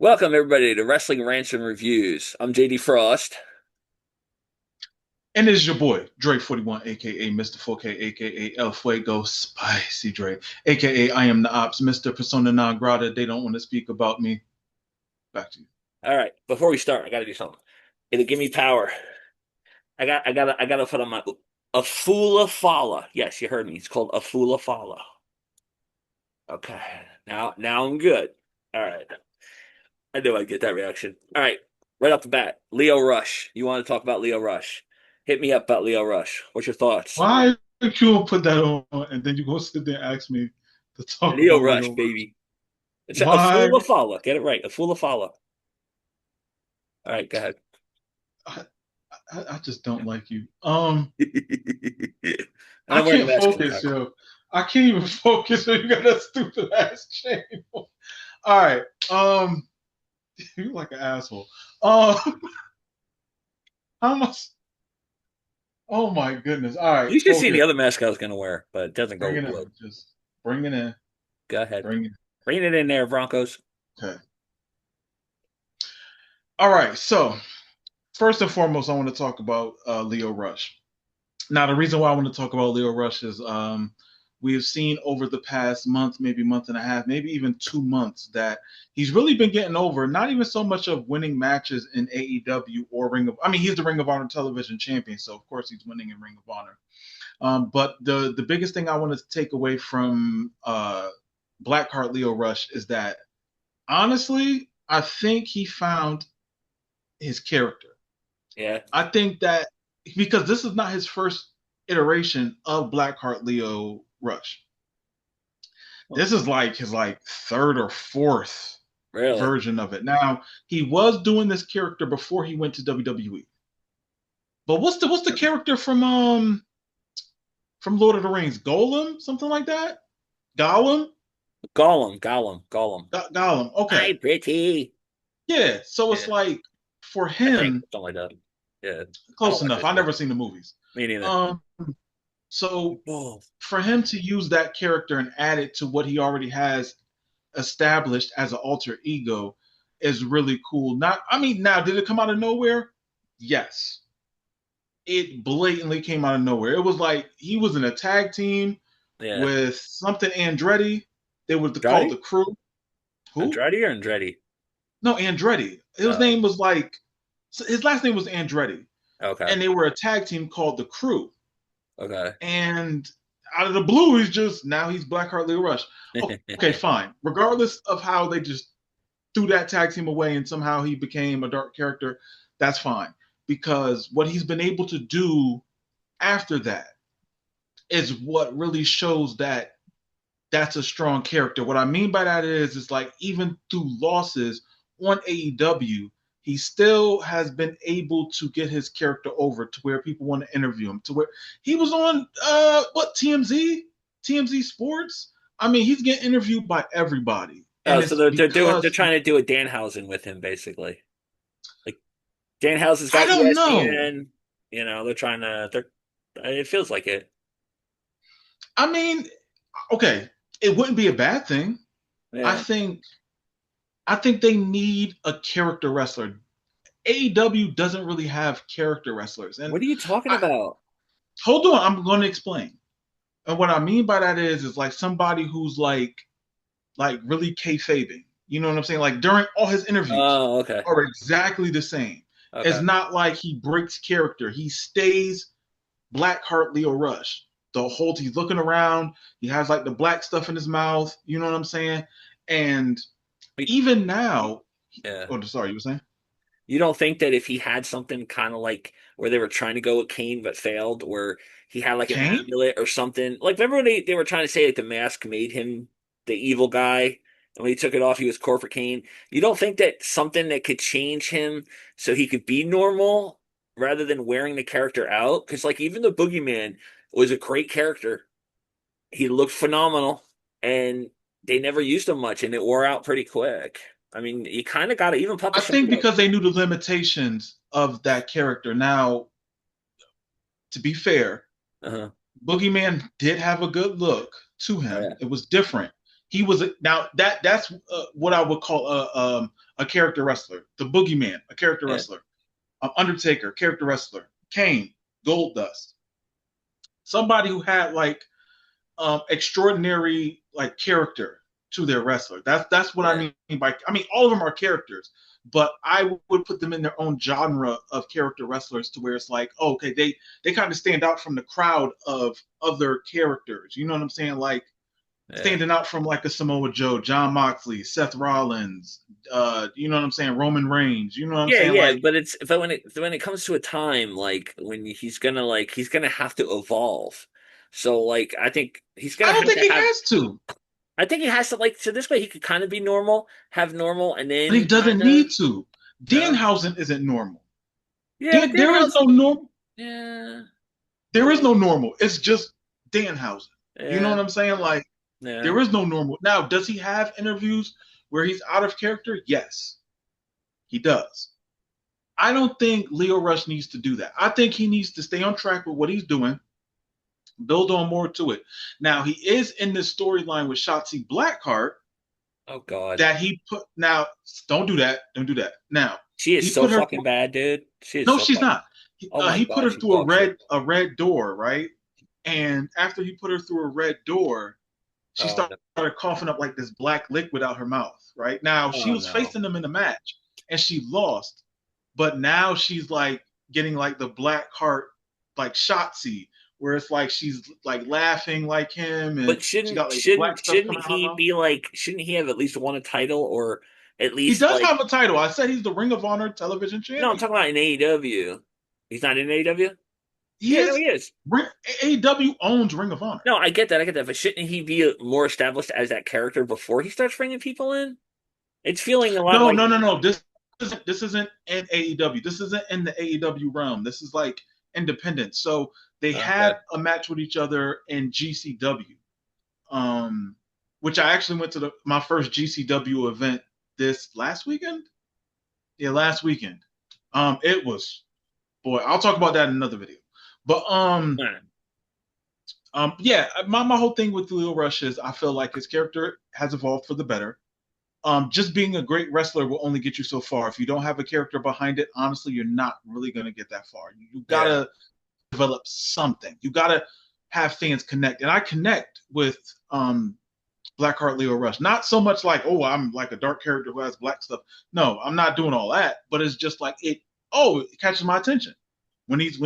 Welcome everybody to Wrestling Rants and Reviews. I'm JD Frost. And it's your boy, Dre41, aka Mr. 4K, aka El Fuego Spicy Dre, aka I am the Ops, Mr. Persona non grata. They don't want to speak about me. Back to you. All right, before we start, I got to do something. It'll give me power. I gotta put on my Afula Fala. Yes, you heard me. It's called Afula Fala. Okay, now I'm good. All right, I knew I'd get that reaction. All right, right off the bat, Lio Rush. You want to talk about Lio Rush? Hit me up about Lio Rush. What's your thoughts? Why did you put that on and then you go sit there and ask me to talk Lio about Rush, Leo Rush? baby. It's a Why? Afula Fala. Get it right, Afula Fala. All right, go ahead. I, I just don't like you. And I I'm wearing a can't mask in the focus, background. yo. I can't even focus when you got that stupid ass chain. All right. You like an asshole. Um, how much? Oh my goodness. All right, You should see focus. the other mask I was going to wear, but it doesn't go Bring it with the in. look. Just bring it in. Go ahead. Bring it. Bring it in there, Broncos. Okay. All right. So first and foremost, I want to talk about Leo Rush. Now, the reason why I want to talk about Leo Rush is we have seen over the past month, maybe month and a half, maybe even 2 months, that he's really been getting over. Not even so much of winning matches in AEW or Ring of. I mean, he's the Ring of Honor Television Champion, so of course he's winning in Ring of Honor. But the biggest thing I want to take away from Blackheart Leo Rush is that honestly, I think he found his character. Yeah. I think that because this is not his first iteration of Blackheart Leo Rush. This is like his third or fourth Really? version of it. Now, he was doing this character before he went to WWE. But what's the character from Lord of the Rings? Golem? Something like that? Gollum? Gollum. Gollum. Okay. Hi, pretty. Yeah. So it's Yeah, like for I think him, something like that. Yeah, I don't close watch enough. this I stuff. never seen the movies. Me neither. Um, so Oh, for him to use that character and add it to what he already has established as an alter ego is really cool. Not, I mean, now did it come out of nowhere? Yes, it blatantly came out of nowhere. It was like he was in a tag team yeah. with something Andretti. They were called the Andrade? Crew. Who? Andrade or Andretti? No, Andretti. His Oh, name was like his last name was Andretti, okay. and they were a tag team called the Crew. Okay. And out of the blue, he's Blackheart Leo Rush. Okay, fine. Regardless of how they just threw that tag team away and somehow he became a dark character, that's fine. Because what he's been able to do after that is what really shows that that's a strong character. What I mean by that is like even through losses on AEW, he still has been able to get his character over to where people want to interview him. To where he was on TMZ Sports. I mean, he's getting interviewed by everybody, Oh, and so it's they're because trying to do a Danhausen with him, basically. Like Danhausen's I got don't know. ESPN. They're trying to. They're. It feels like it. I mean, okay, it wouldn't be a bad thing. I Yeah. think I think they need a character wrestler. AEW doesn't really have character wrestlers, and What are you talking I about? hold on, I'm going to explain. And what I mean by that is like somebody who's like really kayfabing. You know what I'm saying? Like during all his interviews Oh, okay. are exactly the same. It's Okay. not like he breaks character. He stays Blackheart Leo Rush. The whole he's looking around. He has like the black stuff in his mouth. You know what I'm saying? And even now, Yeah. oh, sorry, you were saying? You don't think that if he had something kind of like where they were trying to go with Kane but failed, where he had like an Kane? amulet or something? Like, remember when they were trying to say like the mask made him the evil guy, and when he took it off, he was Corporate Kane. You don't think that something that could change him so he could be normal rather than wearing the character out? Because like even the Boogeyman was a great character. He looked phenomenal, and they never used him much, and it wore out pretty quick. I mean, you kind of got to even Papa I think Shango. because they knew the limitations of that character. Now, to be fair, Uh-huh. Boogeyman did have a good look to Oh, him. yeah. It was different. He was now that's what I would call a character wrestler. The Boogeyman, a character Yeah. wrestler. Undertaker, character wrestler. Kane, Goldust. Somebody who had like extraordinary like character to their wrestler. That's what I Yeah. mean by. I mean, all of them are characters, but I would put them in their own genre of character wrestlers to where it's like, oh, okay, they kind of stand out from the crowd of other characters. You know what I'm saying? Like Yeah. standing out from like a Samoa Joe, John Moxley, Seth Rollins. You know what I'm saying? Roman Reigns. You know what I'm Yeah, saying? yeah, Like but when it comes to a time like when he's gonna have to evolve. So like I think he's I gonna don't have think to he have has to, I think he has to like so this way he could kind of be normal, have normal, and but he then doesn't kind of need to. no. Danhausen isn't normal. Yeah, but There is no Danhausen, normal. yeah, There is yeah, no normal. It's just Danhausen. You know yeah, what I'm saying? Like yeah. there is no normal. Now, does he have interviews where he's out of character? Yes, he does. I don't think Lio Rush needs to do that. I think he needs to stay on track with what he's doing, build on more to it. Now, he is in this storyline with Shotzi Blackheart Oh God, that he put. Now, don't do that. Don't do that. Now, she is he so put her. fucking bad, dude. She is No, so she's fucking. not. Oh my He put God, her she's through dog shit. a red door, right? And after he put her through a red door, she Oh started no, coughing up like this black liquid out her mouth, right? Now she oh was no. facing them in the match and she lost, but now she's like getting like the black heart like Shotzi, where it's like she's like laughing like him and But she got like the black stuff shouldn't coming out of her he mouth. be like shouldn't he have at least won a title or at He least does like have a title. I said he's the Ring of Honor television no, I'm champion. talking about in AEW. He's not in AEW? He Yeah, no, he is. is. AEW owns Ring of Honor. No, I get that, but shouldn't he be more established as that character before he starts bringing people in? It's feeling a lot No, like no, no, no. This isn't in AEW. This isn't in the AEW realm. This is like independent. So they okay. had a match with each other in GCW, um, which I actually went to my first GCW event this last weekend. Yeah, last weekend. It was boy. I'll talk about that in another video. But Alright. yeah. My whole thing with Leo Rush is I feel like his character has evolved for the better. Just being a great wrestler will only get you so far. If you don't have a character behind it, honestly, you're not really going to get that far. You Yeah. gotta develop something. You gotta have fans connect, and I connect with Blackheart Leo Rush. Not so much like, oh, I'm like a dark character who has black stuff. No, I'm not doing all that. But it's just like it. Oh, it catches my attention when he's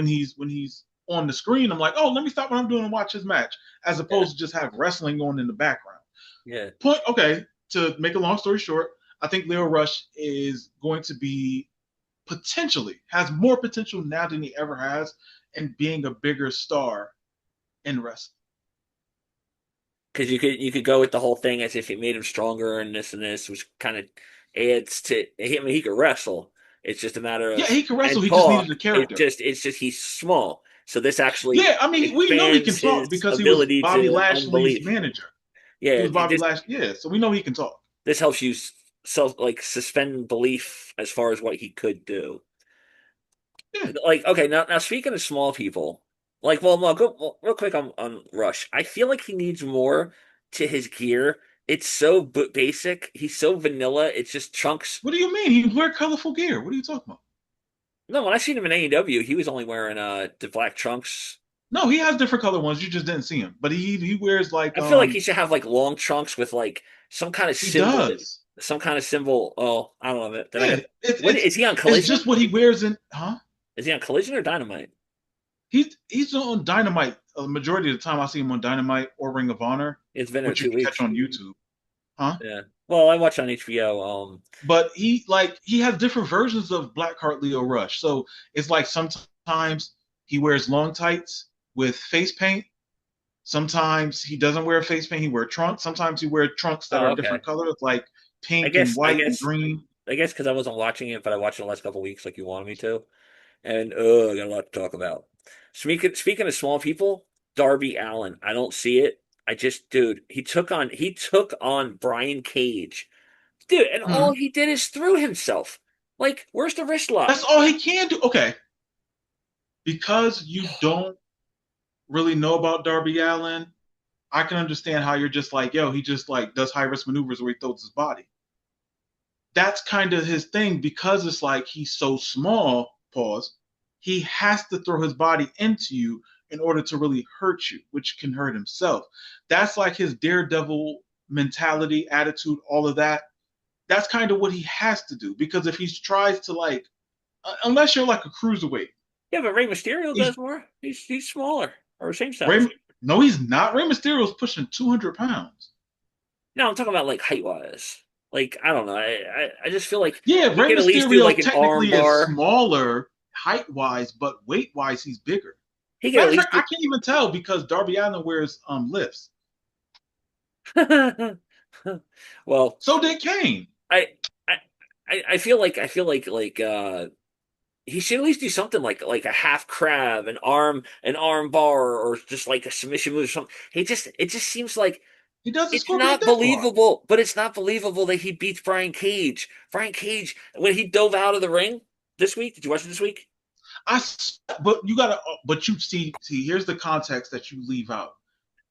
on the screen. I'm like, oh, let me stop what I'm doing and watch his match, as Yeah. opposed to just have wrestling on in the background. Yeah. Point. Okay, to make a long story short, I think Leo Rush is going to be potentially has more potential now than he ever has in being a bigger star in wrestling. Because you could go with the whole thing as if it made him stronger and this, which kind of adds to. I mean, he could wrestle. It's just a matter Yeah, of he can wrestle. and He just needed talk. a character. It's just he's small. So this actually Yeah, I mean, we know he can expands talk his because he was ability Bobby to Lashley's unbelief. manager. He Yeah, was Bobby Lashley. Yeah, so we know he can talk. this helps you self like suspend belief as far as what he could do. Yeah. Like, okay, now speaking of small people, like, well, no, go well, real quick on Rush. I feel like he needs more to his gear. It's so basic. He's so vanilla. It's just chunks. What do you mean? He wear colorful gear. What are you talking about? No, when I seen him in AEW, he was only wearing the black trunks. No, he has different color ones. You just didn't see him. But he wears like I feel like he should have like long trunks with like some kind of he symbol, does. some kind of symbol. Oh, I don't know. Then I Yeah, got. What is he on it's just Collision? what he wears in. Huh? Is he on Collision or Dynamite? He's on Dynamite. A majority of the time, I see him on Dynamite or Ring of Honor, It's been there which you two can catch weeks. on YouTube. Huh? Yeah. Well, I watch on HBO. But he has different versions of Blackheart Leo Rush. So it's like sometimes he wears long tights with face paint. Sometimes he doesn't wear face paint. He wears trunks. Sometimes he wears trunks that Oh, are okay. different colors, like I pink and guess, I white and guess, green. I guess because I wasn't watching it, but I watched it the last couple of weeks, like you wanted me to. And I got a lot to talk about. Speaking of small people, Darby Allen. I don't see it. I just, dude, he took on Brian Cage, dude, and all Mhm. he did is threw himself. Like, where's the wrist That's lock? all he can do. Okay, because you don't really know about Darby Allen, I can understand how you're just like, yo, he just like does high risk maneuvers where he throws his body. that's kind of his thing because it's like he's so small, pause, he has to throw his body into you in order to really hurt you, which can hurt himself. That's like his daredevil mentality, attitude, all of that. That's kind of what he has to do because if he tries to like, unless you're like a cruiserweight, Yeah, but Rey Mysterio he's does more. He's smaller or same size. Rey. No, he's not. Rey Mysterio's pushing 200 pounds. No, I'm talking about like height wise. Like I don't know. I just feel like Yeah, he Rey could at least do Mysterio like an arm technically is bar. smaller height wise, but weight wise, he's bigger. He could Matter at of least fact, I do. can't even tell because Darby Allin wears lifts. Well, So did Kane. I I I feel like he should at least do something like a half crab, an arm bar, or just like a submission move or something. It just seems like He does the it's Scorpion not Deathlock. believable, but it's not believable that he beats Brian Cage. Brian Cage, when he dove out of the ring this week, did you watch it this week? But you gotta, but you see, here's the context that you leave out.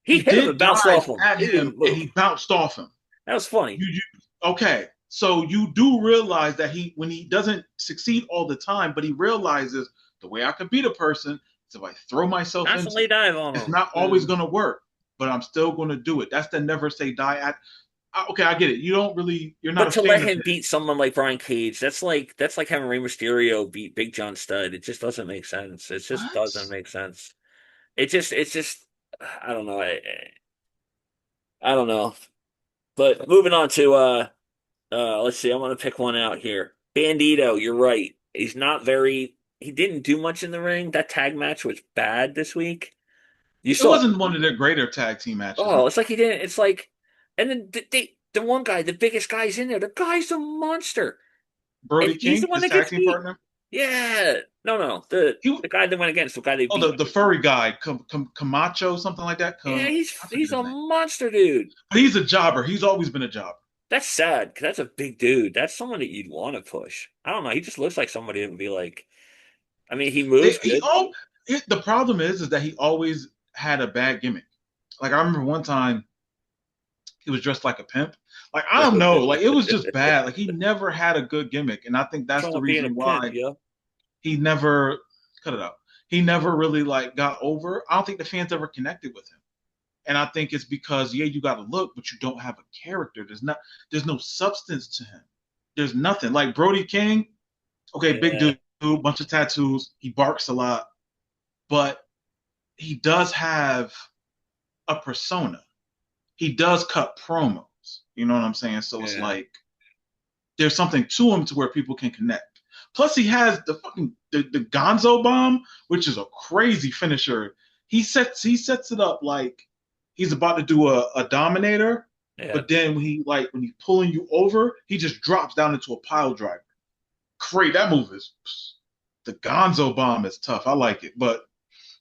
He He hit him did and bounced dive off him. at He didn't him even and move. he bounced off him. That was funny. You okay? So you do realize that when he doesn't succeed all the time, but he realizes the way I can beat a person is if I throw myself into Constantly it. dive on It's him. not always going to work, but I'm still going to do it. That's the never say die at. Okay, I get it. You're not But a to let fan of him his. beat someone like Brian Cage, that's like having Rey Mysterio beat Big John Studd. It just doesn't make sense. It just What? doesn't make sense. It's just I don't know. I don't know. But moving on to let's see. I'm gonna pick one out here. Bandito, you're right. He didn't do much in the ring. That tag match was bad this week. You It saw it. wasn't one of their greater tag team matches, Oh, no. it's like he didn't. It's like, and then the one guy, the biggest guy's in there. The guy's a monster, and Brody he's the King, one his that tag gets team beat. partner. Yeah, no, He the guy that went against the guy they Oh, beat. the furry guy, Camacho, something like that. Yeah, I forget he's his a name. monster, dude. But he's a jobber. He's always been a jobber. That's sad because that's a big dude. That's someone that you'd want to push. I don't know. He just looks like somebody that would be like. I mean, he They, moves he good. all The problem is that he always had a bad gimmick. Like I remember one time he was dressed like a pimp. Like I don't know, like it was just bad. Like he never had a good gimmick, and I think What's that's wrong the with being a reason pimp, why yo? he never cut it out. He never really like got over. I don't think the fans ever connected with him. And I think it's because yeah, you got to look, but you don't have a character. There's no substance to him. There's nothing. Like Brody King, okay, big Yeah, dude, bunch of tattoos. He barks a lot, but he does have a persona. He does cut promos. You know what I'm saying? So it's yeah, like there's something to him to where people can connect. Plus, he has the Gonzo bomb, which is a crazy finisher. He sets it up like he's about to do a dominator, yeah. but then when he's pulling you over, he just drops down into a pile driver. Great, that move is the Gonzo bomb is tough. I like it, but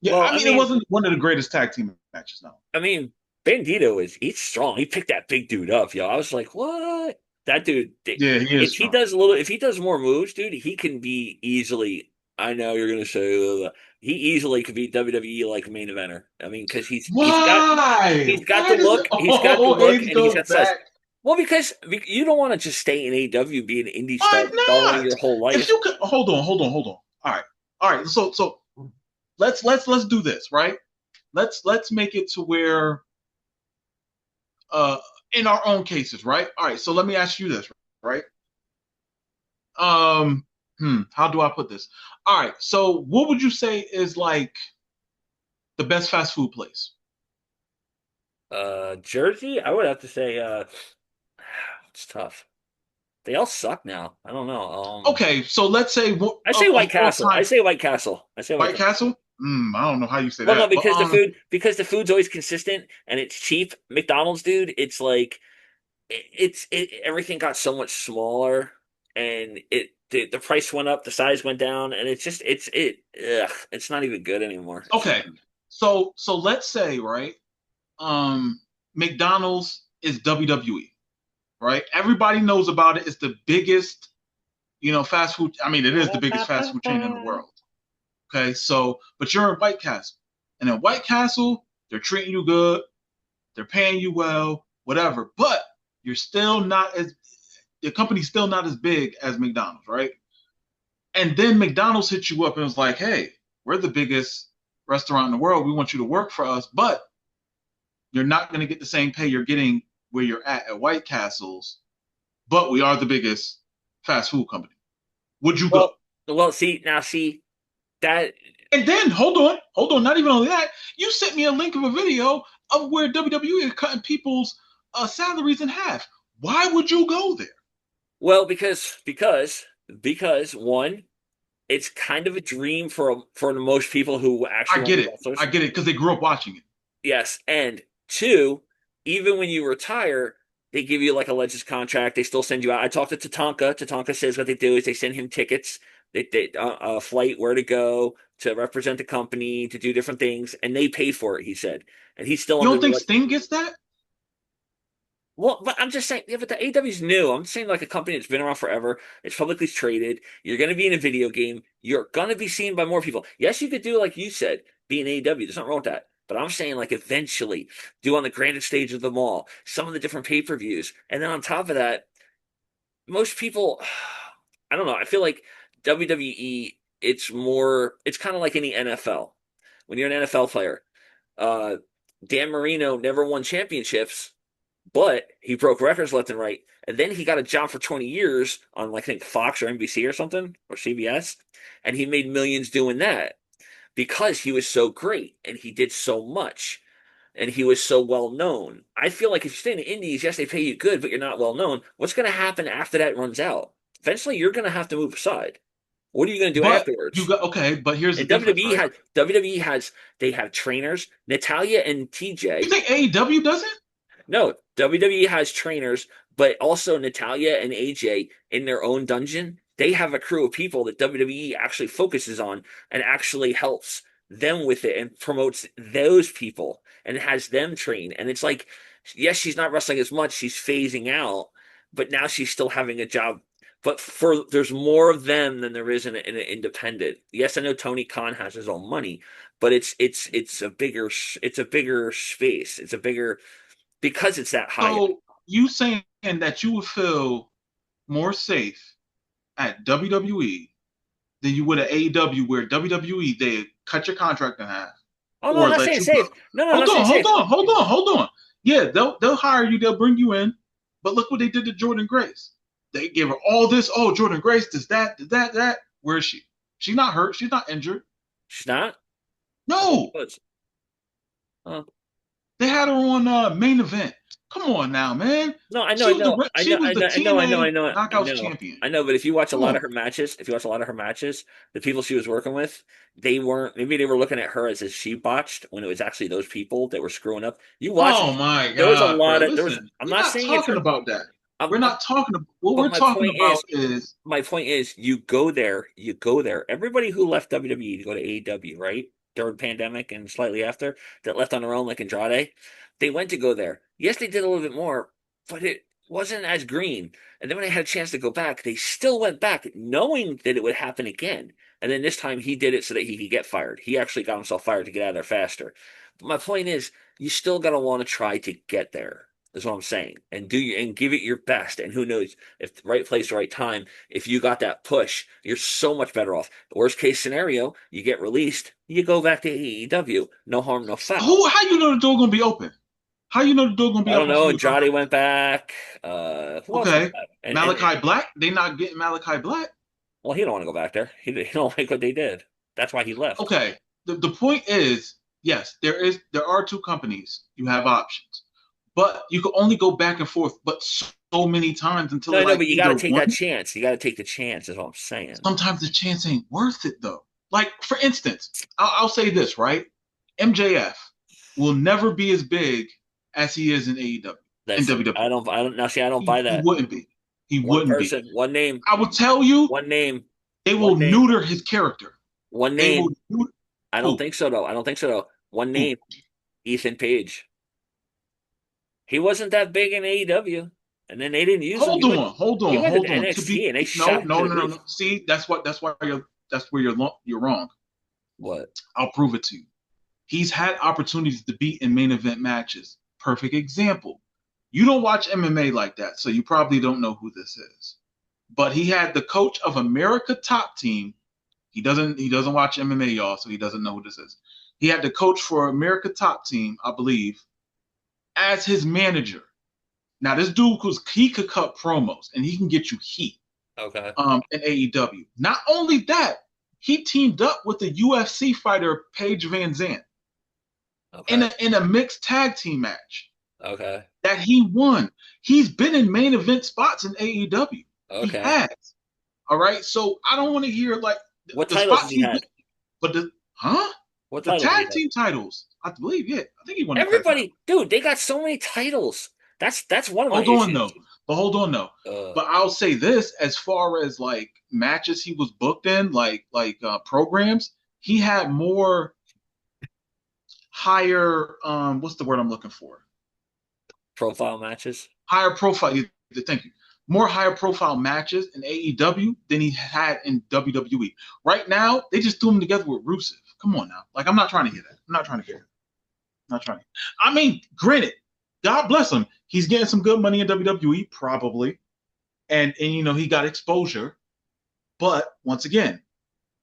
yeah, Well, I mean it wasn't one of the greatest tag team matches. No, I mean, Bandito he's strong. He picked that big dude up, yo. I was like, what? That dude, yeah, he is strong. if he does more moves, dude, he can be easily. I know you're gonna say he easily could be WWE like main eventer. I mean, because Why? he's got the Why does it look, always and he's go got size. back? Well, because you don't want to just stay in AEW be an indie Why star stalling not? your whole If life. you could hold on. All right. So let's do this, right? Let's make it to where uh in our own cases, right? All right. So let me ask you this, right? Um, how do I put this? All right. So what would you say is like the best fast food place? Jersey, I would have to say, it's tough. They all suck now. I don't know. Okay, so let's say I say of White all Castle. I time, say White Castle. I say White White Castle. Castle. I don't know how you say Well, no, that, but because the food's always consistent and it's cheap. McDonald's, dude, it's like everything got so much smaller and the price went up, the size went down, and it's just it's not even good anymore. It's okay. So let's say right, um, McDonald's is WWE, right? Everybody knows about it. It's the biggest, fast food. I mean, it is the biggest fast food chain in the world. Okay, so but you're in White Castle, and in White Castle, they're treating you good, they're paying you well, whatever. But you're still not as the company's still not as big as McDonald's, right? And then McDonald's hits you up and was like, hey, we're the biggest restaurant in the world. We want you to work for us, but you're not going to get the same pay you're getting where you're at White Castle's, but we are the biggest fast food company. Would you go? Well, see that. And then hold on. Not even only that, you sent me a link of a video of where WWE is cutting people's salaries in half. Why would you go there? Well, because one, it's kind of a dream for most people who actually I want to get be it. wrestlers. I get it because they grew up watching it. Yes, and two, even when you retire, they give you like a Legends contract. They still send you out. I talked to Tatanka. Tatanka says what they do is they send him tickets, a flight, where to go, to represent the company, to do different things, and they pay for it. He said, and he's still You under don't the think Sting gets that? well, but I'm just saying, yeah, but the AEW's new. I'm saying like a company that's been around forever. It's publicly traded. You're going to be in a video game. You're going to be seen by more people. Yes, you could do like you said, be in AEW. There's nothing wrong with that. But I'm saying like eventually do on the grandest stage of them all, some of the different pay-per-views. And then on top of that, most people, I don't know. I feel like WWE, it's kind of like any NFL. When you're an NFL player, uh, Dan Marino never won championships, but he broke records left and right. And then he got a job for 20 years on, like, I think Fox or NBC or something, or CBS. And he made millions doing that because he was so great and he did so much and he was so well known. I feel like if you stay in the Indies, yes, they pay you good, but you're not well known. What's going to happen after that runs out? Eventually, you're going to have to move aside. What are you going to do But you afterwards? got okay. But here's the And difference, right? WWE has they have trainers. Natalia and You TJ. think AEW doesn't? No, WWE has trainers, but also Natalia and AJ in their own dungeon. They have a crew of people that WWE actually focuses on and actually helps them with it and promotes those people and has them train. And it's like, yes, she's not wrestling as much, she's phasing out, but now she's still having a job. But there's more of them than there is in an independent. Yes, I know Tony Khan has his own money, but it's a bigger space. It's a bigger because it's that high up. So you saying that you would feel more safe at WWE than you would at AEW, where WWE they cut your contract in half Oh no, I'm or not let saying you go. safe. No, I'm not saying safe. Hold on. Yeah, they'll hire you, they'll bring you in. But look what they did to Jordan Grace. They gave her all this. Oh, Jordan Grace does that, does that, that. Where is she? She's not hurt. She's not injured. She's not. I thought she No, was. Oh. they had her on main event. Come on now, man. No, I know, She I was know, the I she know, was I the know, I know, I know, I TNA know, I Knockouts know, champion. I know. But if you watch a Come lot of on. her matches, if you watch a lot of her matches, the people she was working with, they weren't. Maybe they were looking at her as if she botched when it was actually those people that were screwing up. You watch Oh it. my There was a God, bro. lot of there was. Listen, I'm we're not not saying it's talking her. about that. We're I'm not talking about what But we're talking about is my point is, you go there. Everybody who left WWE to go to AEW, right? During pandemic and slightly after, that left on their own, like Andrade, they went to go there. Yes, they did a little bit more, but it wasn't as green. And then when they had a chance to go back, they still went back, knowing that it would happen again. And then this time he did it so that he could get fired. He actually got himself fired to get out of there faster. But my point is, you still gotta want to try to get there. Is what I'm saying, and give it your best. And who knows if the right place, right time. If you got that push, you're so much better off. Worst case scenario, you get released, you go back to AEW. No harm, no foul. who how you know the door gonna be open? How you know the door gonna be I don't open for know. you to come Andrade back? went back. Who else went Okay. back? And Malachi Black, they not getting Malachi Black. well, he don't want to go back there. He don't like what they did. That's why he left. Okay. The point is, yes, there are two companies. You have options. But you can only go back and forth but so many times No, until I know, like but you got to either take that one. chance. You got to take the chance. Is what I'm saying. Sometimes the chance ain't worth it though. Like for instance, I'll say this, right? MJF will never be as big as he is in AEW in That's WWE. I don't now see. I don't buy He that. wouldn't be. He One wouldn't be. person, one name, I will tell you, one name, they will one name, neuter his character. one They will name. neuter I don't who? think so though. I don't think so though. One Who? name, Ethan Page. He wasn't that big in AEW, and then they didn't use him. He went to To be NXT and they no, shot him to no, the no, no, roof. no. See, that's why that's where you're wrong. What? I'll prove it to you. He's had opportunities to be in main event matches. Perfect example. You don't watch MMA like that, so you probably don't know who this is. But he had the coach of America Top Team. He doesn't watch MMA, y'all, so he doesn't know who this is. He had the coach for America Top Team, I believe, as his manager. Now this dude he could cut promos and he can get you heat Okay. in AEW. Not only that, he teamed up with the UFC fighter Paige Van Zandt in Okay. a mixed tag team match Okay. that he won. He's been in main event spots in AEW. He Okay. has. All right. So I don't want to hear like What the titles has spots he he's been, had? but What the titles has he tag had? team titles, I believe, yeah. I think he won the tag title. Everybody, dude, they got so many titles. That's one of my Hold on issues. though. But hold on though. Uh, But I'll say this as far as like matches he was booked in, programs, he had more higher what's the word I'm looking for? Profile matches. Higher profile, thank you. More higher profile matches in AEW than he had in WWE. Right now, they just threw him together with Rusev. Come on now. Like I'm not trying to hear that. I'm not trying to hear that. I'm not trying to. I mean, granted, God bless him. He's getting some good money in WWE, probably. And he got exposure. But once again,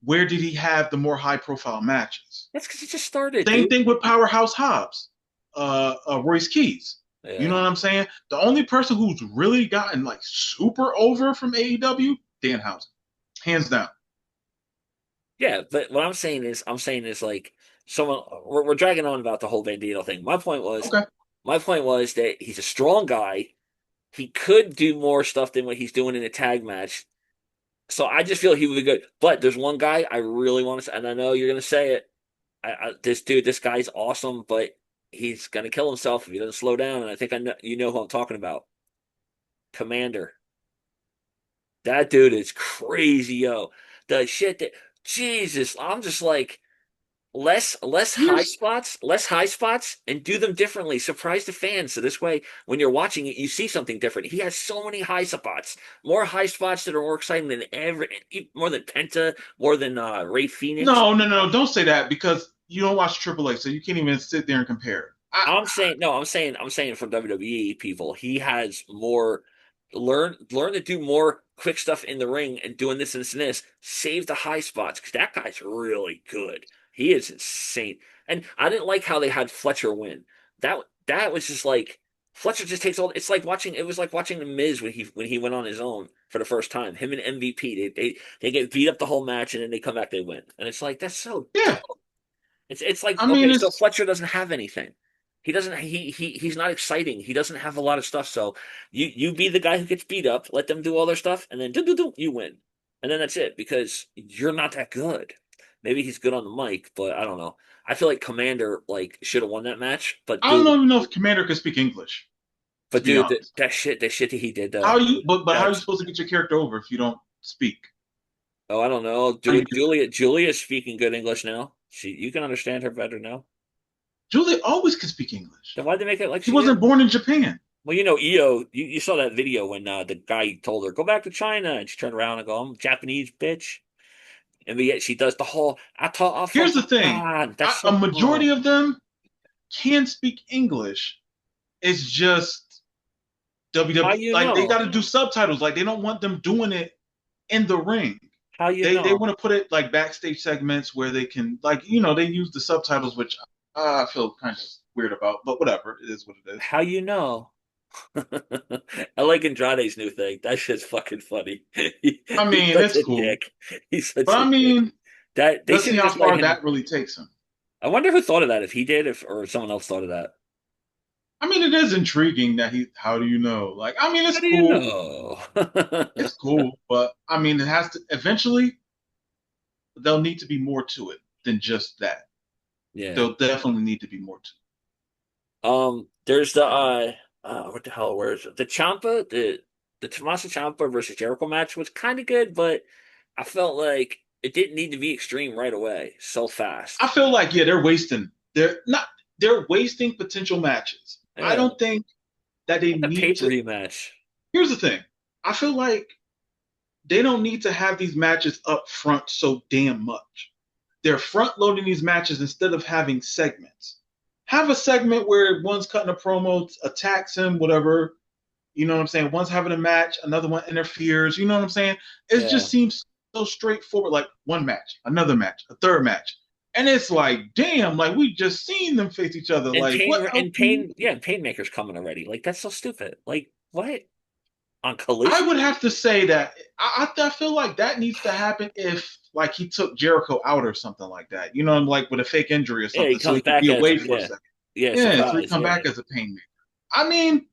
where did he have the more high profile matches? That's because he just started, Same dude. thing with Powerhouse Hobbs, Royce Keys. You know Yeah. what I'm saying? The only person who's really gotten like super over from AEW, Danhausen, hands down. Yeah, but what I'm saying is like someone we're dragging on about the whole Bandito thing. Okay. My point was that he's a strong guy. He could do more stuff than what he's doing in a tag match. So I just feel he would be good. But there's one guy I really want to say, and I know you're gonna say it. This guy's awesome, but he's gonna kill himself if he doesn't slow down. And I think I know you know who I'm talking about. Commander. That dude is crazy, yo. The shit that Jesus, I'm just like Here's less high spots, and do them differently. Surprise the fans. So this way, when you're watching it, you see something different. He has so many high spots, more high spots that are more exciting than more than Penta, more than Ray Phoenix. no, no, no, don't say that because you don't watch Triple H, so you can't even sit there and compare. I'm saying no. I'm saying from WWE people, he has more. Learn to do more quick stuff in the ring and doing this and this and this. Save the high spots because that guy's really good. He is insane. And I didn't like how they had Fletcher win. That was just like Fletcher just takes all. It's like watching. It was like watching the Miz when he went on his own for the first time. Him and MVP. They get beat up the whole match and then they come back. They win. And it's like that's so dumb. Yeah, It's like I mean okay, so it's Fletcher doesn't have anything. He doesn't he's not exciting. He doesn't have a lot of stuff. So you be the guy who gets beat up, let them do all their stuff, and then you win. And then that's it because you're not that good. Maybe he's good on the mic, but I don't know. I feel like Commander like should have won that match, I don't even know if Commander could speak English, to be dude, honest. that shit that he did How though, you but how are you that's supposed to get your character over if you don't speak? oh I don't know. How you Julia's speaking good English now. You can understand her better now. Julie always could speak English. Then why'd they make it like She she did? wasn't born in Japan. Well, EO, you saw that video when the guy told her, go back to China, and she turned around and go, I'm Japanese, bitch. And yet she does the whole, I taught, I Here's fuck the my thing: God. That's a so majority dumb. of them can speak English. It's just How WWE, you like they got know? to do subtitles. Like they don't want them doing it in the ring. How you They know? want to put it like backstage segments where they can they use the subtitles, which I feel kind of weird about. But whatever, it is what it is. How you know? I like Andrade's new thing. That shit's fucking funny. I He's mean, such it's a cool, dick. He's but such I a dick. mean, That they let's should see have how just let far him. that really takes him. I wonder who thought of that. If he did, if or someone else thought of that. I mean, it is intriguing that he. How do you know? Like, I mean, How do you know? it's cool, but I mean, it has to eventually. There'll need to be more to it than just that. Yeah. There'll definitely need to be more to There's the what the hell? Where is it? The Ciampa, the Tommaso Ciampa versus Jericho match was kind of good, but I felt like it didn't need to be extreme right away so I fast. feel like they're wasting. They're not. They're wasting potential matches. I Yeah, don't think that they a need to. pay-per-view match. Here's the thing. I feel like they don't need to have these matches up front so damn much. They're front loading these matches instead of having segments. Have a segment where one's cutting a promo, attacks him, whatever. You know what I'm saying? One's having a match, another one interferes. You know what I'm saying? It Yeah. just seems so straightforward. Like one match, another match, a third match, and it's like, damn, like we just seen them face each other. And Like what else? Painmaker's coming already. Like that's so stupid. Like what? On I Collision? would have to say that I feel like that needs to happen if like he took Jericho out or something like that. You know, like with a fake injury or Yeah, he something, so he comes could be back as away for a yeah. second. Yeah, Yeah, so he surprise, come yeah. back as a pain maker. I mean,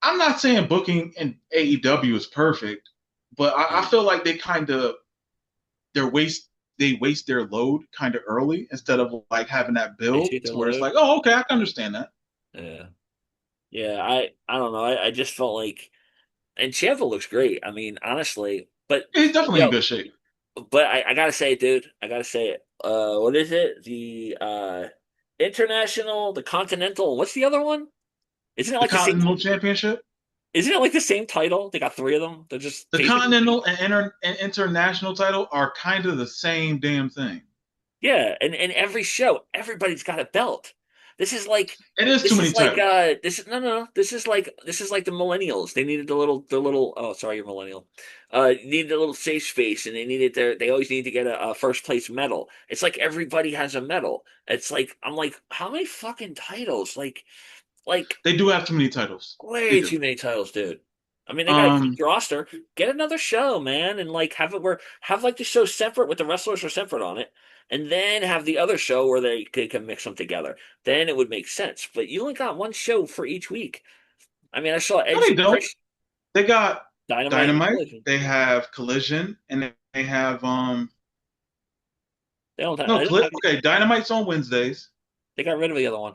I'm not saying booking in AEW is perfect, but I Mm. feel like they waste they waste their load kind of early instead of like having that They build shoot their to where it's load. like, oh, okay, I can understand that. Yeah. Yeah, I don't know. I just felt like and Ciampa looks great. I mean, honestly, but Yeah, he's definitely in yo, good shape. but I gotta say it, dude. I gotta say it. What is it? The international, the continental. What's the other one? Isn't it The like the same? Continental Championship, Isn't it like the same title? They got three of them. They're just the facing. Continental and International title are kind of the same damn thing. Yeah, and every show, everybody's got a belt. This is like It is too this many is like titles. this is no. This is like the millennials. They needed the little oh sorry you're millennial. Needed a little safe space and they always need to get a first place medal. It's like everybody has a medal. It's like I'm like how many fucking titles? Like They do have too many titles. They way do. too many titles, dude. I mean, they got a huge Um, roster. Get another show, man, and like have it where have like the show separate with the wrestlers are separate on it, and then have the other show where they can mix them together. Then it would make sense. But you only got one show for each week. I mean, I saw no, Edge they and don't. Chris They got Dynamite and Dynamite. Collision. They have Collision, and they have They don't have. no okay. Dynamite's on Wednesdays. They got rid of the other one.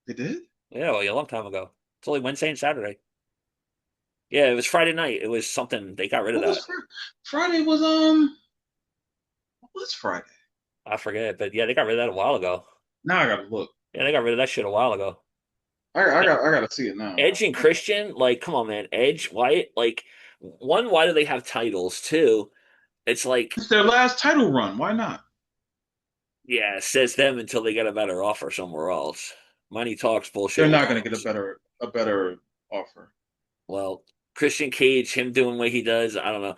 They did. Yeah, well, a long time ago. It's only Wednesday and Saturday. Yeah, it was Friday night. It was something. They got rid of What was that. Friday? Was what was Friday? I forget, but yeah, they got rid of that a while ago. Now I gotta look. Yeah, they got rid of that shit a while ago. I gotta see it now. Edge and Christian, like, come on, man. Edge, why? Like, one, why do they have titles? Two, it's like, It's their last title run. Why not? yeah, it says them until they get a better offer somewhere else. Money talks, bullshit They're not gonna get walks. a better offer. Well, Christian Cage, him doing what he does, I don't know.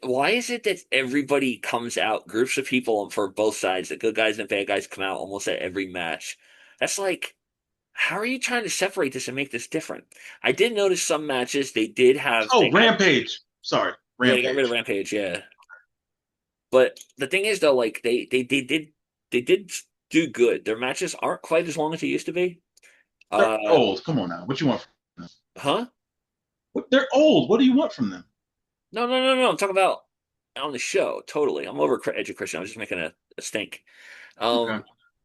Why is it that everybody comes out, groups of people for both sides, the good guys and the bad guys come out almost at every match? That's like, how are you trying to separate this and make this different? I did notice some matches Oh, they had Rampage. Sorry, yeah, they got rid of Rampage. Rampage, yeah. But the thing is though, like they did do good. Their matches aren't quite as long as they used to be. They're Uh old. Come on now. What you want from them? huh? They're old. What do you want from them? No. I'm talking about on the show, totally. I'm over Edge of Christian. I was just making a stink. Okay. Um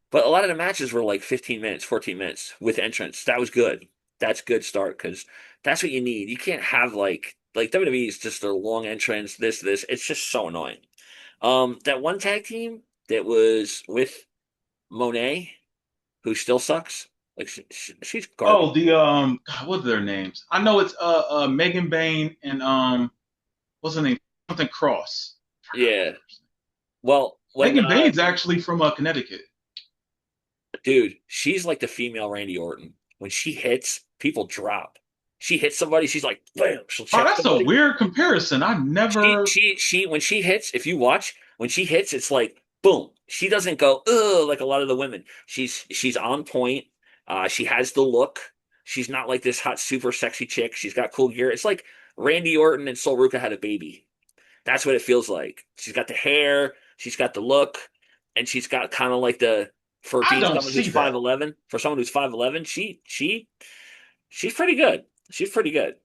but a lot of the matches were like 15 minutes, 14 minutes with entrance. That was good. That's good start because that's what you need. You can't have like WWE is just a long entrance, this. It's just so annoying. That one tag team that was with Monet, who still sucks. Like she's garbage. Oh, the God, what are their names? I know it's Megan Bain and what's her name? Something Cross. Yeah. Well, when Megan Bain's actually from Connecticut. dude, she's like the female Randy Orton. When she hits, people drop. She hits somebody, she's like, bam. She'll Oh, check that's a somebody. weird comparison. I never. When she hits, if you watch, when she hits, it's like boom. She doesn't go ugh like a lot of the women. She's on point. She has the look. She's not like this hot, super sexy chick. She's got cool gear. It's like Randy Orton and Sol Ruca had a baby. That's what it feels like. She's got the hair. She's got the look, and she's got kind of like the for I being don't someone who's see that. 5'11". For someone who's 5'11", she's pretty good. She's pretty good.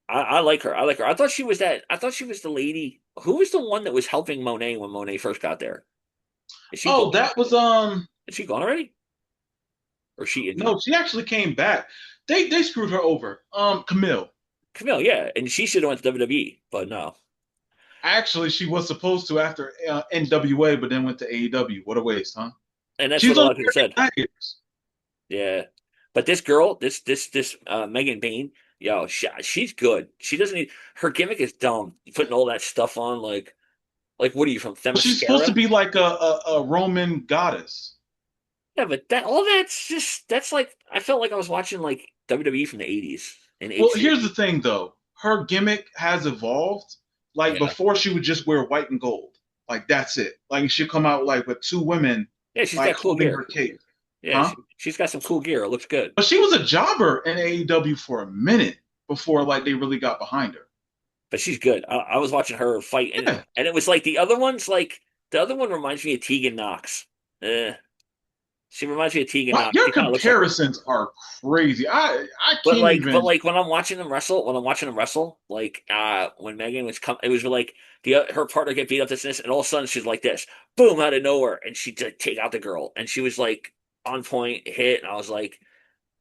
I like her. I like her. I thought she was that. I thought she was the lady. Who was the one that was helping Monet when Monet first got there? Is she Oh, gone? that was Is she gone already? Or is she injured? no, she actually came back. They screwed her over. Camille. Camille, yeah, and she should have went to WWE, but no. Actually, she was supposed to after NWA, but then went to AEW. What a waste, huh? And that's what She's a on lot of people said. Tigers. Yeah, but this girl, this Megan Bain, yo, she's good. She doesn't need her gimmick is dumb. Putting all that stuff on, like what are you from She's supposed to Themyscira? be like a Roman goddess. Yeah, but that's like I felt like I was watching like WWE from the 80s and Well, it's here's the thing though. Her gimmick has evolved. Like yeah. before she would just wear white and gold. Like that's it. Like she'd come out like with two women Yeah, she's like got cool holding her gear. cape. Yeah, Huh? she's got some cool gear. It looks good. But she was a jobber in AEW for a minute before like they really got behind her. But she's good. I was watching her fight Yeah. and it was like the other ones like the other one reminds me of Tegan Knox. Eh, she reminds me of Tegan Wow, Knox. your She kind of looks like her. comparisons are crazy. I But can't but even. like when I'm watching them wrestle, like when Megan was come, it was like her partner get beat up this, and all of a sudden she's like this, boom out of nowhere, and she would take out the girl, and she was like on point hit, and I was like,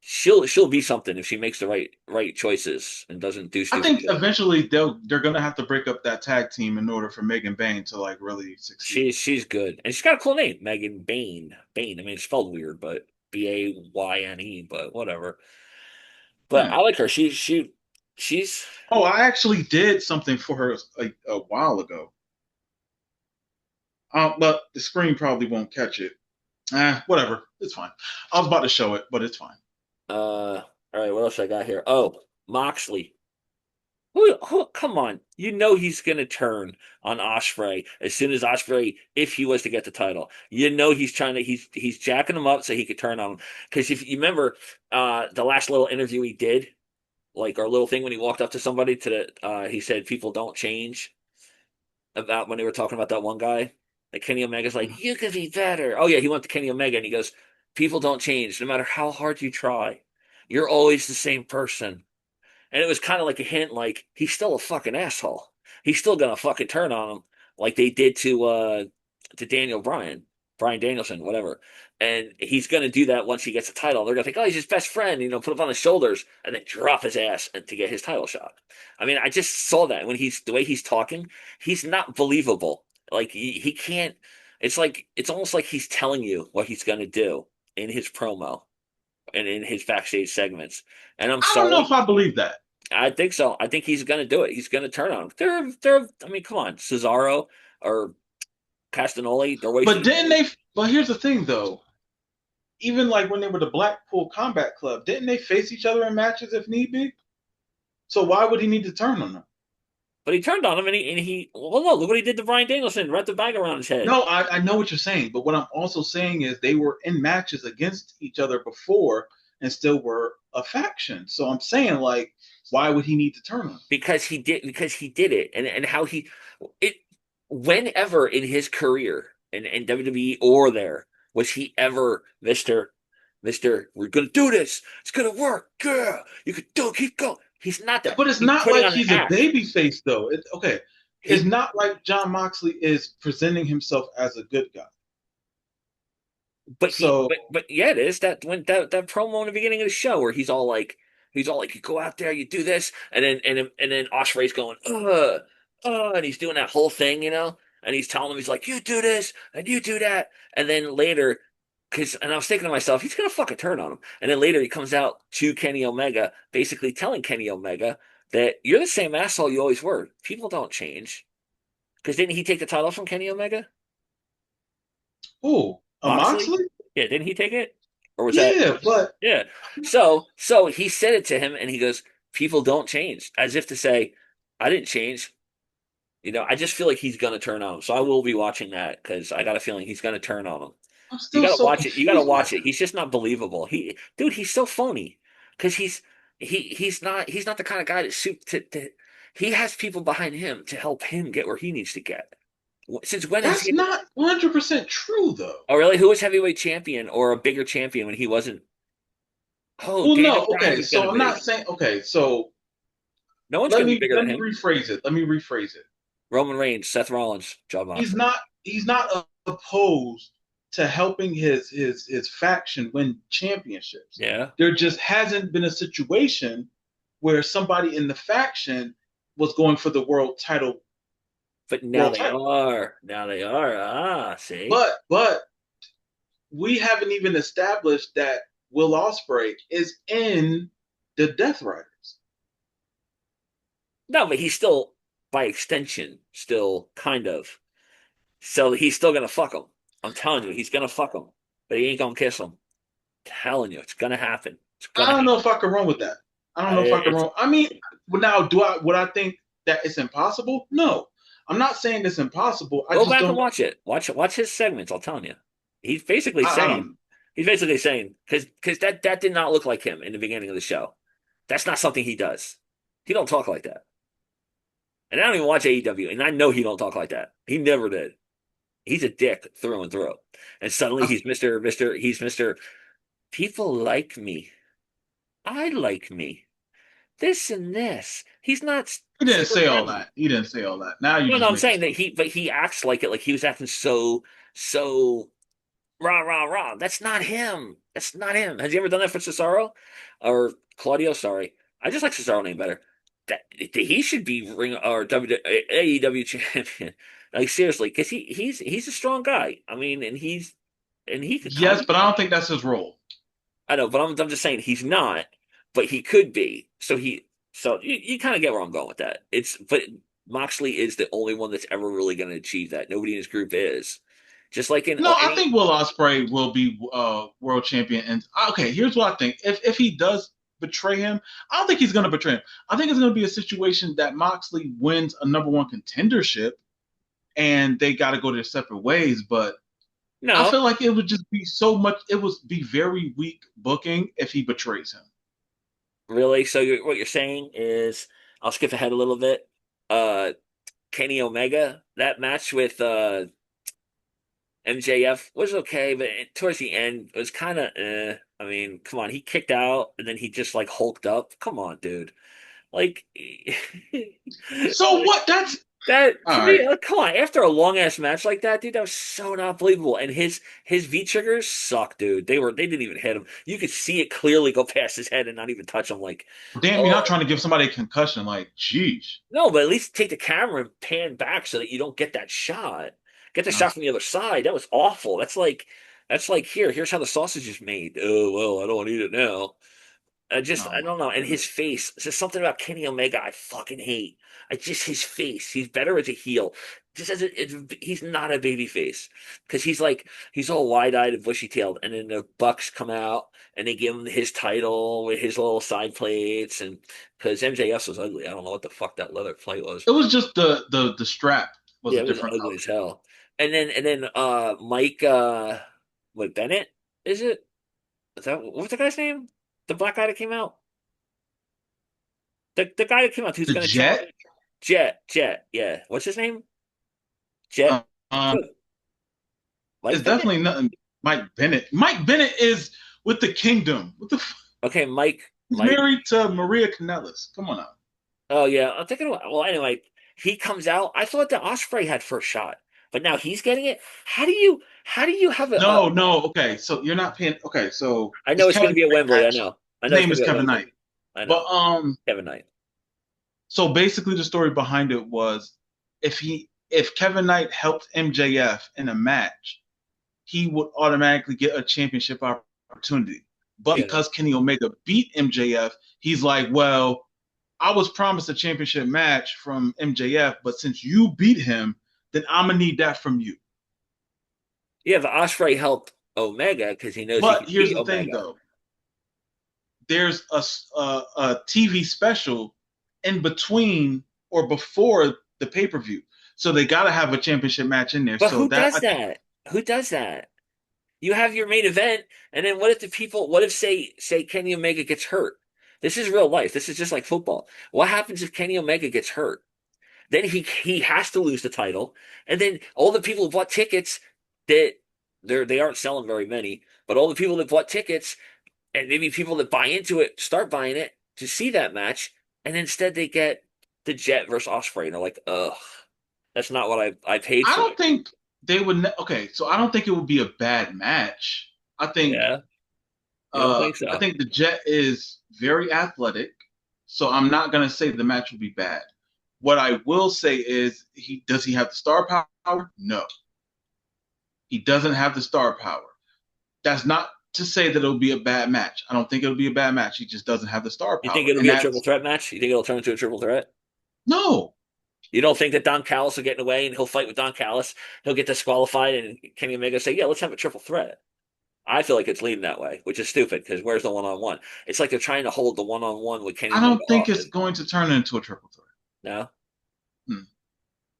she'll be something if she makes the right choices and doesn't do I stupid think shit. eventually they're gonna have to break up that tag team in order for Megan Bain to like really succeed. She's good, and she's got a cool name, Megan Bain. Bain. I mean, it's spelled weird, but Bayne, but whatever. But Yeah. I like her. She's Oh, I actually did something for her a while ago. But the screen probably won't catch it. Whatever. It's fine. I was about to show it, but it's fine. all right, what else I got here? Oh, Moxley. Come on. You know he's gonna turn on Osprey as soon as Osprey, if he was to get the title. You know he's trying to he's jacking him up so he could turn on him. Because if you remember the last little interview he did, like our little thing when he walked up to somebody to the he said people don't change about when they were talking about that one guy. Like Kenny Omega's like, you could be better. Oh yeah, he went to Kenny Omega and he goes, people don't change no matter how hard you try. You're always the same person. And it was kind of like a hint, like he's still a fucking asshole. He's still gonna fucking turn on him, like they did to Daniel Bryan, Bryan Danielson, whatever. And he's gonna do that once he gets the title. They're gonna think, oh, he's his best friend, put him on his shoulders, and then drop his ass to get his title shot. I mean, I just saw that when he's the way he's talking, he's not believable. Like he can't. It's like it's almost like he's telling you what he's gonna do in his promo and in his backstage segments. And I'm I don't know if sorry. I believe that. I think so. I think he's going to do it. He's going to turn on him. They're. I mean, come on, Cesaro or Castagnoli. They're But wasting didn't money. they? But here's the thing, though. Even like when they were the Blackpool Combat Club, didn't they face each other in matches if need be? So why would he need to turn on them? But he turned on him, and he. Well, no, look what he did to Bryan Danielson. Wrapped the bag around his head. No, I know what you're saying, but what I'm also saying is they were in matches against each other before and still were a faction. So I'm saying like, why would he need to turn on them? Because he did it, and how he it. Whenever in his career in WWE or there was he ever Mister, we're gonna do this. It's gonna work. Yeah, you could do it. Keep going. He's not that. But it's He's not putting like on an he's a act. baby face though. Okay. It's He, not like John Moxley is presenting himself as a good guy. So but yeah, it is that when that promo in the beginning of the show where he's all like, you go out there, you do this, and then Osprey's going, and he's doing that whole thing, and he's telling him he's like, you do this and you do that, and then later, and I was thinking to myself, he's gonna fucking turn on him, and then later he comes out to Kenny Omega, basically telling Kenny Omega that you're the same asshole you always were. People don't change. Because didn't he take the title from Kenny Omega? who? A Moxley? Moxley? Yeah, didn't he take it? Or was that Yeah, but yeah. So he said it to him and he goes, people don't change. As if to say, I didn't change. I just feel like he's gonna turn on him. So I will be watching that because I got a feeling he's gonna turn on him. I'm You still gotta so watch it. You gotta confused by watch that. it. He's just not believable. He's so phony. Because he's not the kind of guy he has people behind him to help him get where he needs to get. Since when has That's he ever not 100% true though. Oh really? Who was heavyweight champion or a bigger champion when he wasn't? Oh, Well, Daniel no, Bryan okay, was gonna so I'm not be. saying okay, so No one's let gonna be me bigger let than me him. rephrase it. Let me rephrase it. Roman Reigns, Seth Rollins, John He's Moxley. not he's not opposed to helping his faction win championships. Yeah, There just hasn't been a situation where somebody in the faction was going for the but now world they title. are. Now they are. See. But we haven't even established that Will Ospreay is in the Death Riders. No, but he's still, by extension, still kind of. So he's still gonna fuck him. I'm telling you, he's gonna fuck him. but he ain't gonna kiss him. Telling you, it's gonna happen. It's I gonna don't happen. know if I can run with that. I don't know if I can It's run. I mean, now do I would I think that it's impossible? No, I'm not saying it's impossible. I Go just back and don't. watch it. Watch his segments. I'm telling you, he's basically I saying don't. he's basically saying because that did not look like him in the beginning of the show. That's not something he does. He don't talk like that. And I don't even watch AEW, and I know he don't talk like that. He never did. He's a dick through and through. And suddenly I, he's Mr. People like me. I like me. This and this. He's not he didn't super say all friendly. that. He didn't say all that. Now you're No, no, just I'm making saying that stuff. he acts like it, like he was acting so rah rah rah. That's not him. That's not him. Has he ever done that for Cesaro or Claudio? Sorry, I just like Cesaro name better. That he should be ring or AEW champion. Like seriously, because he's a strong guy. I mean, and he could Yes, come. but I don't think that's his role. I know, but I'm just saying he's not, but he could be. So you kind of get where I'm going with that. But Moxley is the only one that's ever really going to achieve that. Nobody in his group is. Just like in No, I any think Will Ospreay will be world champion. And okay, here's what I think: if he does betray him, I don't think he's going to betray him. I think it's going to be a situation that Moxley wins a number one contendership, and they got to go their separate ways. But I no, feel like it would just be so much. It would be very weak booking if he betrays him. really. So what you're saying is, I'll skip ahead a little bit. Uh, Kenny Omega, that match with MJF was okay, but towards the end it was kind of. I mean, come on, he kicked out and then he just like hulked up. Come on, dude. Like, So what? That's that all to right. me, come on. After a long ass match like that, dude, that was so not believable. And his V triggers suck, dude. They didn't even hit him. You could see it clearly go past his head and not even touch him. Like, Damn, you're not oh trying to give somebody a concussion. Like, geez. no, but at least take the camera and pan back so that you don't get that shot. Get the Uh, shot from the other side. That was awful. That's like here's how the sausage is made. Oh well, I don't want to eat it now. oh I my don't know. And goodness. his face, there's something about Kenny Omega I fucking hate. Just his face. He's better as a heel. Just he's not a baby face because he's all wide-eyed and bushy-tailed, and then the Bucks come out and they give him his title with his little side plates, and because MJF was ugly, I don't know what the fuck that leather plate was. It was just the strap was Yeah, a it was different ugly color. as hell. And then Mike what Bennett is it? Is that what's the guy's name? The black guy that came out. The guy that came out who's The going to challenge jet, Jet, yeah. What's his name? Jet. uh, um, Good. Mike is Bennett? definitely nothing. Mike Bennett. Mike Bennett is with the Kingdom. What the? Okay, He's Mike. married to Maria Kanellis. Come on now. Oh yeah, I'm thinking. Well, anyway, he comes out. I thought that Osprey had first shot, but now he's getting it. How do you have a? No, no. Okay, so you're not paying. Okay, so I it's know it's going Kevin to be at Knight Wembley. I match. know. I His know it's name going is to be at Kevin Wembley. Knight. I But know. Kevin Knight. so basically the story behind it was if Kevin Knight helped MJF in a match, he would automatically get a championship opportunity. But Yeah. because Kenny Omega beat MJF, he's like, well, I was promised a championship match from MJF, but since you beat him, then I'm gonna need that from you. Yeah, but Osprey helped Omega because he knows he But can here's beat the thing, Omega. though: there's a TV special in between or before the pay per view, so they got to have a championship match in there. But So who that does that? Who does that? You have your main event, and then what if the people? What if say Kenny Omega gets hurt? This is real life. This is just like football. What happens if Kenny Omega gets hurt? Then he has to lose the title, and then all the people who bought tickets that they aren't selling very many, but all the people that bought tickets and maybe people that buy into it start buying it to see that match, and instead they get the Jet versus Osprey, and they're like, ugh, that's not what I paid I for. don't think they would. Okay, so I don't think it would be a bad match. I think Yeah, you don't think I so? think the Jet is very athletic, so I'm not gonna say the match will be bad. What I will say is he have the star power? No, he doesn't have the star power. That's not to say that it'll be a bad match. I don't think it'll be a bad match. He just doesn't have the star You think power, it'll and be a triple that's threat match? You think it'll turn into a triple threat? no. You don't think that Don Callis will get in the way and he'll fight with Don Callis? He'll get disqualified and Kenny Omega say, "Yeah, let's have a triple threat." I feel like it's leading that way, which is stupid because where's the one-on-one? It's like they're trying to hold the one-on-one with Kenny I Omega don't think it's Austin. going to turn into a triple threat. No, Hmm.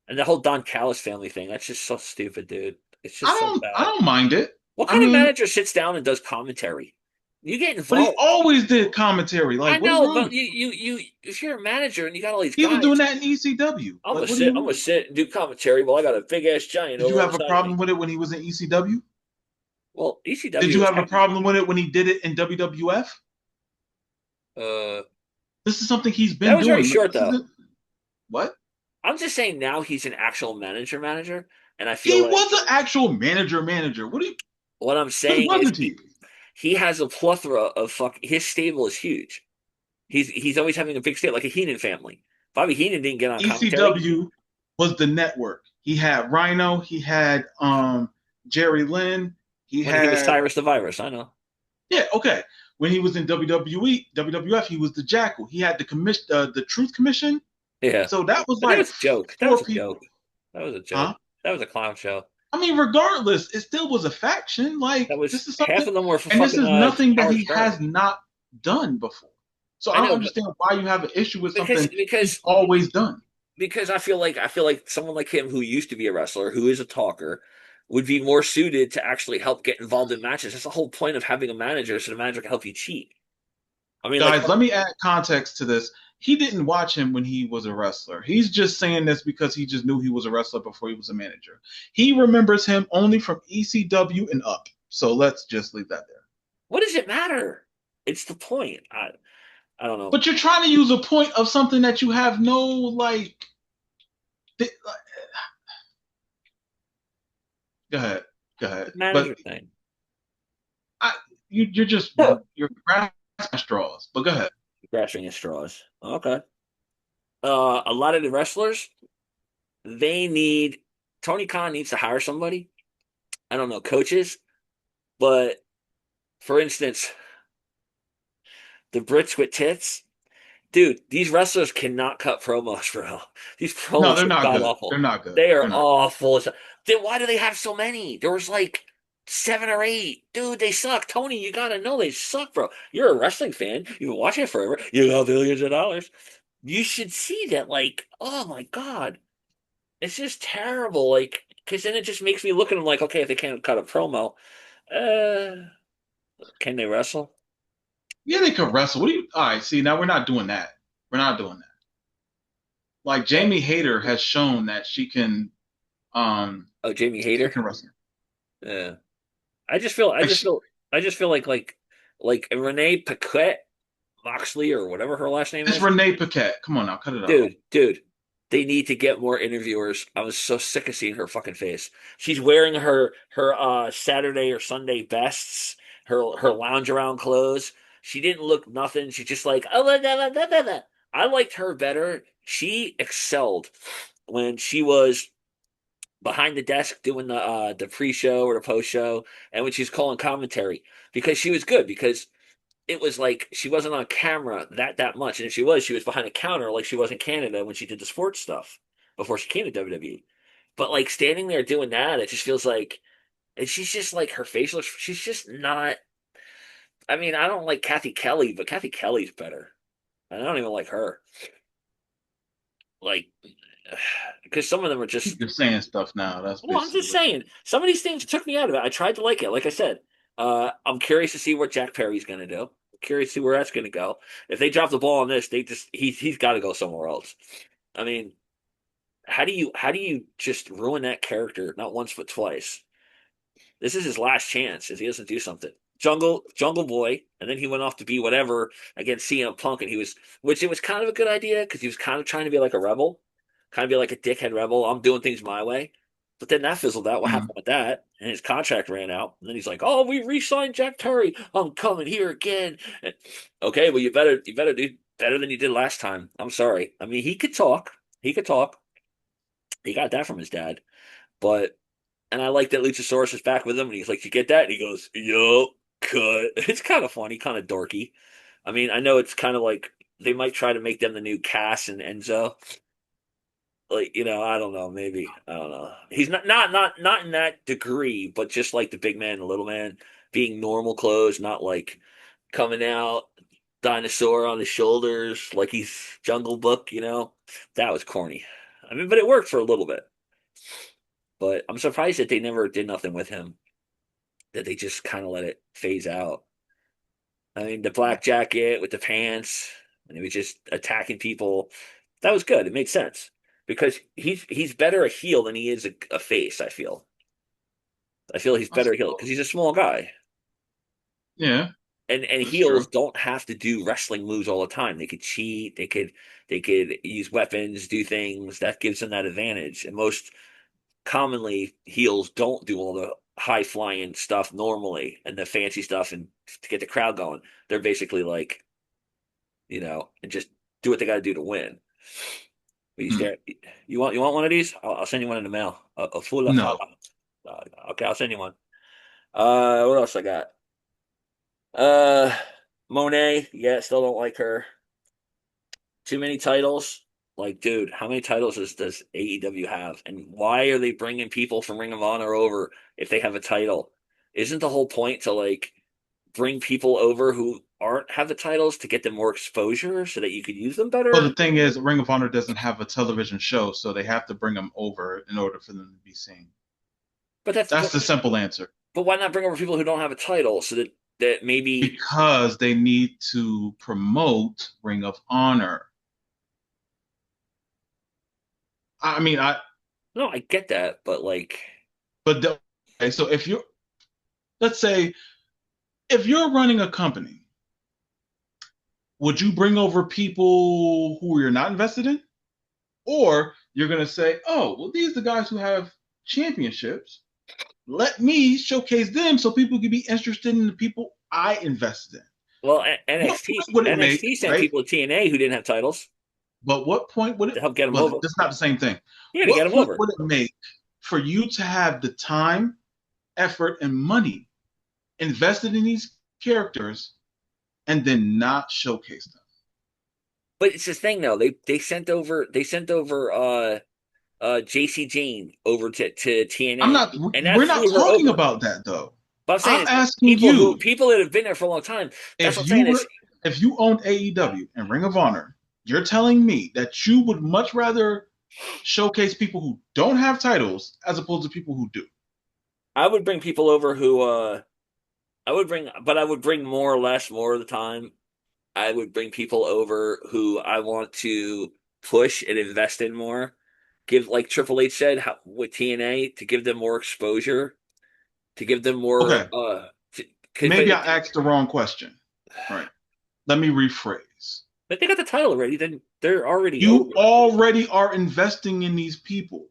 and the whole Don Callis family thing, that's just so stupid, dude. It's I just so don't I bad. don't mind it. What I kind of mean, manager sits down and does commentary? You get but he involved. always did commentary. I Like, what is know, wrong but with you? if you're a manager and you got all these He was doing guys, that in ECW. Like, what do I'm gonna you? sit and do commentary. Well, I got a big ass giant Did you over on the have a side of problem me. with it when he was in ECW? Well, Did ECW you was have a having, problem with it when he did it in WWF? uh, This is something he's that been was very doing. short This though. isn't what I'm just saying now he's an actual manager, and I feel he like was an actual manager. Manager. What do you? what I'm When saying is wasn't he? he has a plethora of his stable is huge. He's always having a big stable like a Heenan family. Bobby Heenan didn't get on commentary. ECW was the network. He had Rhino. He had Jerry Lynn. He When he was had Cyrus the Virus, I know. yeah. Okay. When he was in WWE, WWF, he was the Jackal. He had the commission, the Truth Commission. Yeah, So that was but that like was a joke. That was four a people. joke. That was a joke. Huh? That was a clown show. I mean, regardless, it still was a faction. Like That was this is half something, of them were for and this fucking is nothing that Howard he Stern. has not done before. So I I don't know, but understand why you have an issue with because something he's always done. because I feel like someone like him who used to be a wrestler, who is a talker, would be more suited to actually help get involved in matches. That's the whole point of having a manager, so the manager can help you cheat. I mean, like, Guys, let me add context to this. He didn't watch him when he was a wrestler. He's just saying this because he just knew he was a wrestler before he was a manager. He remembers him only from ECW and up. So let's just leave that there. what does it matter? It's the point. I don't know. But you're trying to use a point of something that you have no like. Go ahead, go ahead. The But manager thing. I, you're just you're grasping at straws. But go ahead. Grasping at straws. Okay. A lot of the wrestlers, they need Tony Khan needs to hire somebody. I don't know, coaches, but for instance, the Brits with tits, dude, these wrestlers cannot cut promos, bro. These No, promos they're are not god good. They're awful. not good. They are They're not. awful. Then why do they have so many? There was like 7 or 8. Dude, they suck. Tony, you gotta know they suck, bro. You're a wrestling fan. You've been watching it forever. You got billions of dollars. You should see that, like, oh my God. It's just terrible. Like, because then it just makes me look at them like, okay, if they can't cut a promo, uh, can they wrestle? Yeah, they could wrestle. What do you? All right, see now we're not doing that. We're not doing that. Like Well, Jamie Hayter has shown that um oh, Jamie she Hayter. can wrestle. Yeah. Like she, I just feel like Renee Paquette Moxley or whatever her last name it's is. Renee Paquette. Come on now, cut it out. Dude, they need to get more interviewers. I was so sick of seeing her fucking face. She's wearing her Saturday or Sunday bests, her lounge around clothes. She didn't look nothing. She's just like, oh, blah, blah, blah, blah, blah. I liked her better. She excelled when she was behind the desk doing the pre-show or the post-show, and when she's calling commentary because she was good because it was like she wasn't on camera that much, and if she was behind a counter like she was in Canada when she did the sports stuff before she came to WWE. But like standing there doing that, it just feels like, and she's just like her facial. She's just not. I mean, I don't like Kathy Kelly, but Kathy Kelly's better. I don't even like her. Like, because some of them are just. You're saying stuff now. That's Well, I'm basically just what. saying, some of these things took me out of it. I tried to like it. Like I said, I'm curious to see what Jack Perry's going to do. Curious to see where that's going to go. If they drop the ball on this, he's got to go somewhere else. I mean, how do you just ruin that character not once but twice? This is his last chance if he doesn't do something. Jungle Boy, and then he went off to be whatever against CM Punk, and which it was kind of a good idea because he was kind of trying to be like a rebel, kind of be like a dickhead rebel. I'm doing things my way, but then that fizzled out. What Mhm. happened with that? And his contract ran out, and then he's like, "Oh, we re-signed Jack Perry. I'm coming here again." And, okay, well you better do better than you did last time. I'm sorry. I mean, he could talk. He could talk. He got that from his dad, but and I like that Luchasaurus is back with him, and he's like, "You get that?" And he goes, "Yo, cut." It's kind of funny, kind of dorky. I mean, I know it's kind of like they might try to make them the new Cass and Enzo. Like, I don't know, maybe I don't know. He's not in that degree, but just like the big man and the little man. being normal clothes, not like coming out dinosaur on his shoulders like he's Jungle Book, That was corny. I mean, but it worked for a little bit. But I'm surprised that they never did nothing with him, that they just kind of let it phase out. I mean, the black jacket with the pants, and he was just attacking people. That was good. It made sense because he's better a heel than he is a face. I feel he's I better a heel because suppose. he's a small guy, Yeah, and that's true. heels don't have to do wrestling moves all the time. They could cheat. They could use weapons, do things that gives them that advantage. And most commonly, heels don't do all the high flying stuff normally and the fancy stuff and to get the crowd going. They're basically like and just do what they got to do to win. But he's Hmm. there. You want one of these? I'll send you one in the mail. A full fala. No, Okay, I'll send you one. What else I got? Uh, Monet. Yeah, still don't like her. Too many titles. Like, dude, how many titles does AEW have? And why are they bringing people from Ring of Honor over if they have a title? Isn't the whole point to like bring people over who aren't have the titles to get them more exposure so that you could use them well, the better? thing is, Ring of Honor doesn't have a television show, so they have to bring them over in order for them to be seen. But that's That's but, the simple answer. but why not bring over people who don't have a title so that maybe Because they need to promote Ring of Honor. I mean, no, I get that, but like but okay, so if you're, let's say, if you're running a company, would you bring over people who you're not invested in? Or you're going to say, oh, well, these are the guys who have championships. Let me showcase them so people can be interested in the people I invested in. well What NXT point would it make, NXT sent right? people to TNA who didn't have titles But what point would it, to help get them well, over. that's not the same thing. Yeah, to get What them point over. would it make for you to have the time, effort, and money invested in these characters and then not showcase them? But it's the thing though. They sent over JC Jane over to I'm TNA not, and that we're not flew her talking over. about that though. But I'm saying I'm is asking people who you, people that have been there for a long time. That's what if I'm you saying is were, if you owned AEW and Ring of Honor, you're telling me that you would much rather showcase people who don't have titles as opposed to people who do. I would bring people over who but I would bring more or less more of the time. I would bring people over who I want to push and invest in more. Give like Triple H said with TNA to give them more exposure, to give them more Okay, but maybe I asked the wrong question. Right. Let me rephrase. if they got the title already, then they're already You over. already are investing in these people.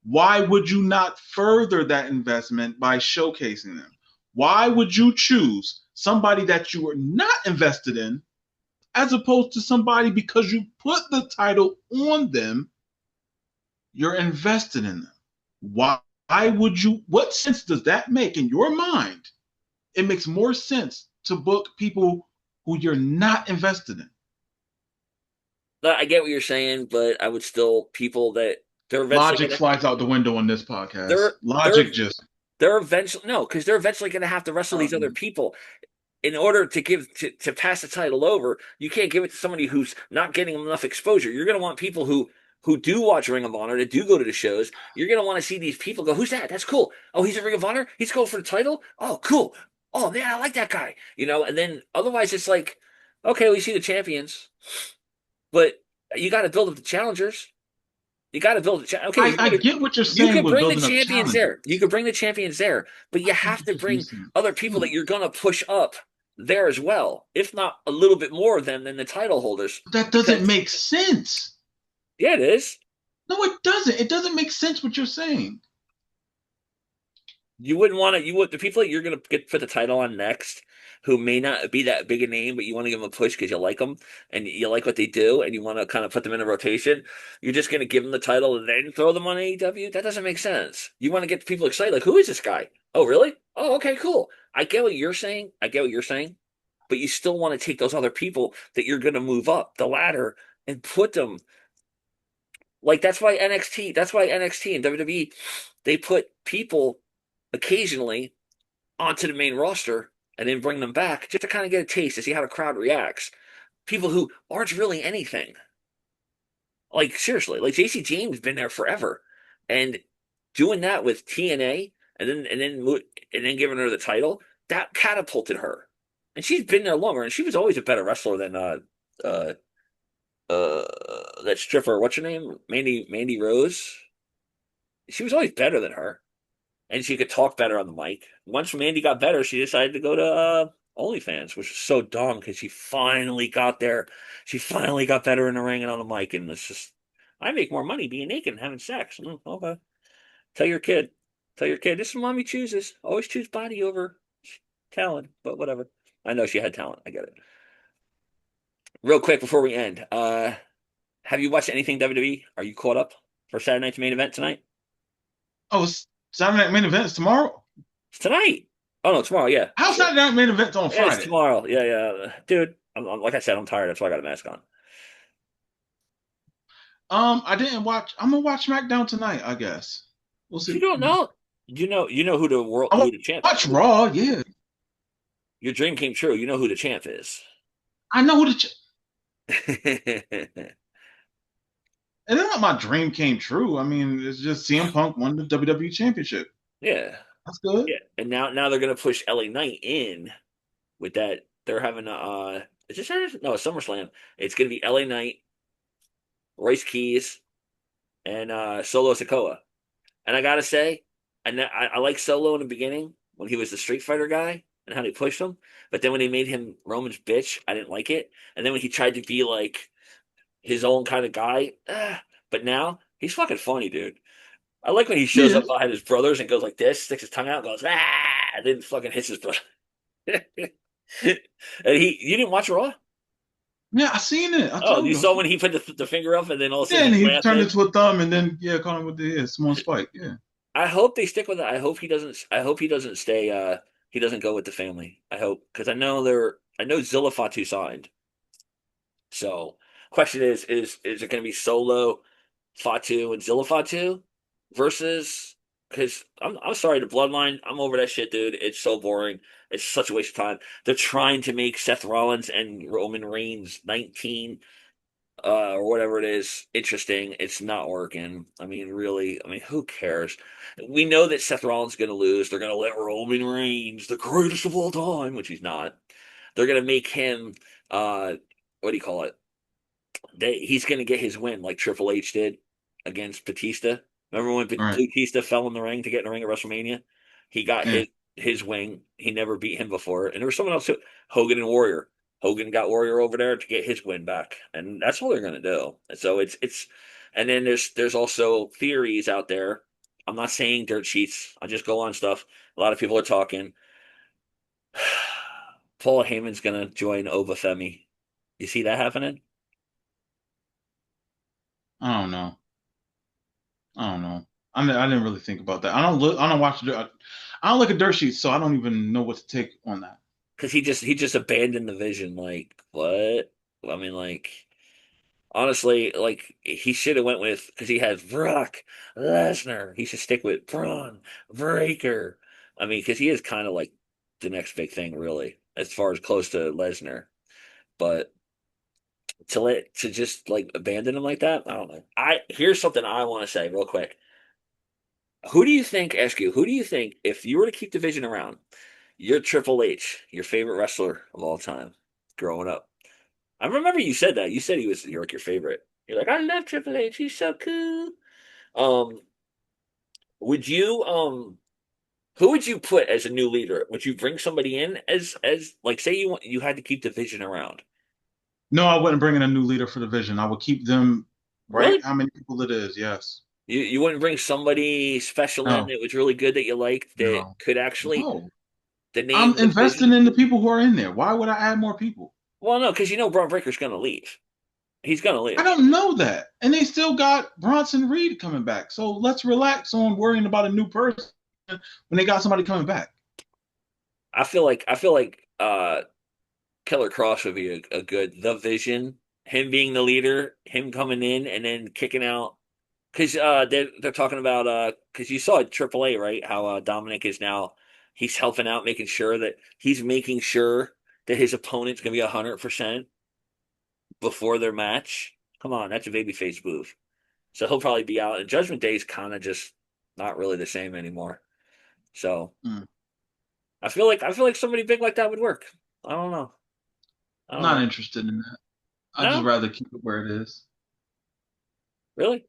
Why would you not further that investment by showcasing them? Why would you choose somebody that you are not invested in as opposed to somebody because you put the title on them, you're invested in them? Why would you? What sense does that make in your mind? It makes more sense to book people who you're not invested in. I get what you're saying, but I would still people that they're eventually Logic gonna flies out the window on this podcast. they're they're Logic just they're eventually no, because they're eventually gonna have to wrestle these other people. In order to give to pass the title over, you can't give it to somebody who's not getting enough exposure. You're going to want people who do watch Ring of Honor, that do go to the shows. You're going to want to see these people go, "Who's that? That's cool. Oh, he's a Ring of Honor. He's going for the title. Oh, cool. Oh man, I like that guy." And then otherwise it's like, okay, we see the champions, but you got to build up the challengers. You got to build okay. I get what you're You saying could with bring the building up champions there. You challenges. could bring the champions there, but you I think have you're to just bring missing the other people that point. you're going to push up there as well, if not a little bit more of them than the title holders. That doesn't Because make sense. yeah, it is. No, it doesn't. It doesn't make sense what you're saying. You wouldn't want to. You would the people that you're going to get put the title on next, who may not be that big a name, but you want to give them a push because you like them and you like what they do, and you want to kind of put them in a rotation. You're just going to give them the title and then throw them on AEW. That doesn't make sense. You want to get people excited. Like, who is this guy? Oh, really? Oh, okay, cool. I get what you're saying. I get what you're saying, but you still want to take those other people that you're going to move up the ladder and put them like that's why NXT. That's why NXT and WWE they put people occasionally onto the main roster and then bring them back just to kind of get a taste to see how the crowd reacts. People who aren't really anything. Like seriously, like JC James been there forever, and doing that with TNA and then giving her the title that catapulted her, and she's been there longer, and she was always a better wrestler than uh that stripper. What's her name? Mandy Rose. She was always better than her, and she could talk better on the mic. Once Mandy got better, she decided to go to OnlyFans, which was so dumb because she finally got there. She finally got better in the ring and on the mic, and it's just, I make more money being naked and having sex. Okay. Tell your kid. Tell your kid, this is what mommy chooses. Always choose body over talent, but whatever. I know she had talent. I get it. Real quick before we end, have you watched anything WWE? Are you caught up for Saturday night's main event tonight? Oh, it's Saturday Night Main Event is tomorrow. It's tonight. Oh no, tomorrow. Yeah, How's shit. Saturday Night Main Event on Yeah, it's Friday? tomorrow. Yeah, yeah, dude. Like I said, I'm tired. That's why I got a mask on. I didn't watch. I'm gonna watch SmackDown tonight. I guess we'll You see. don't know. You know I who the champ. watch Raw. Yeah, Your dream came true. You know who the champ is. I know who the. And then my dream came true. I mean, it's just CM Punk won the WWE Championship. Yeah, That's good. yeah. And now they're gonna push LA Knight in with that. They're having a is this Saturday? No, it's SummerSlam. It's gonna be LA Knight, Royce Keys, and Solo Sikoa. And I gotta say, I like Solo in the beginning when he was the Street Fighter guy and how they pushed him. But then when they made him Roman's bitch, I didn't like it. And then when he tried to be like his own kind of guy, but now he's fucking funny, dude. I like when he shows Yeah, up behind his brothers and goes like this, sticks his tongue out, goes and then fucking hits his brother. And you didn't watch Raw? yeah, I seen it. I Oh, told you you. saw when he put the finger up and then all of a Yeah, sudden and he he laughed turned in. into a thumb, and then yeah, caught him with the Simone Spike. Yeah. I hope they stick with it. I hope he doesn't. I hope he doesn't stay. He doesn't go with the family. I hope because I know they're. I know Zilla Fatu signed. So, question is it going to be Solo, Fatu, and Zilla Fatu versus? Because I'm sorry, the Bloodline. I'm over that shit, dude. It's so boring. It's such a waste of time. They're trying to make Seth Rollins and Roman Reigns 19 or whatever it is interesting. It's not working. I mean, really, I mean, who cares? We know that Seth Rollins is going to lose. They're going to let Roman Reigns, the greatest of all time, which he's not. They're going to make him, uh, what do you call it? He's going to get his win like Triple H did against Batista. Remember when All right. Batista fell in the ring to get in the ring at WrestleMania? He got Yeah. his wing. He never beat him before, and there was someone else too. Hogan and Warrior. Hogan got Warrior over there to get his win back, and that's all they're gonna do. And so and then there's also theories out there. I'm not saying dirt sheets. I just go on stuff. A lot of people are talking. Paul Heyman's gonna join Obafemi. You see that happening? I don't know. I don't know. I didn't really think about that. I don't look. I don't watch. I don't look at dirt sheets, so I don't even know what to take on that. Because he just abandoned the vision. Like what? I mean, like honestly, like he should have went with because he has Brock Lesnar. He should stick with Braun Breaker. I mean, because he is kind of like the next big thing, really, as far as close to Lesnar. But to just like abandon him like that, I don't know. I Here's something I want to say real quick. Who do you think? Ask you. Who do you think if you were to keep the vision around? You're Triple H, your favorite wrestler of all time, growing up. I remember you said that. You said he was like your favorite. You're like, I love Triple H. He's so cool. Um, would you who would you put as a new leader? Would you bring somebody in as like say you had to keep the vision around? No, I wouldn't bring in a new leader for the vision. I would keep them right. Really? How many people it is? Yes. You wouldn't bring somebody special in No. that was really good that you liked that No. could actually No. the I'm name the investing vision? in the people who are in there. Why would I add more people? Well, no, because you know Braun Breaker's gonna leave. He's gonna I leave. don't know that. And they still got Bronson Reed coming back. So let's relax on worrying about a new person when they got somebody coming back. I feel like Killer Cross would be a good the vision. Him being the leader, him coming in and then kicking out because they're talking about because you saw at AAA right how Dominic is now He's helping out, making sure that his opponent's gonna be 100% before their match. Come on, that's a babyface move. So he'll probably be out. And Judgment Day is kind of just not really the same anymore. So Mm. I feel like somebody big like that would work. I don't know. I don't Not know. interested in that. I'd just No, rather keep it where it is. really.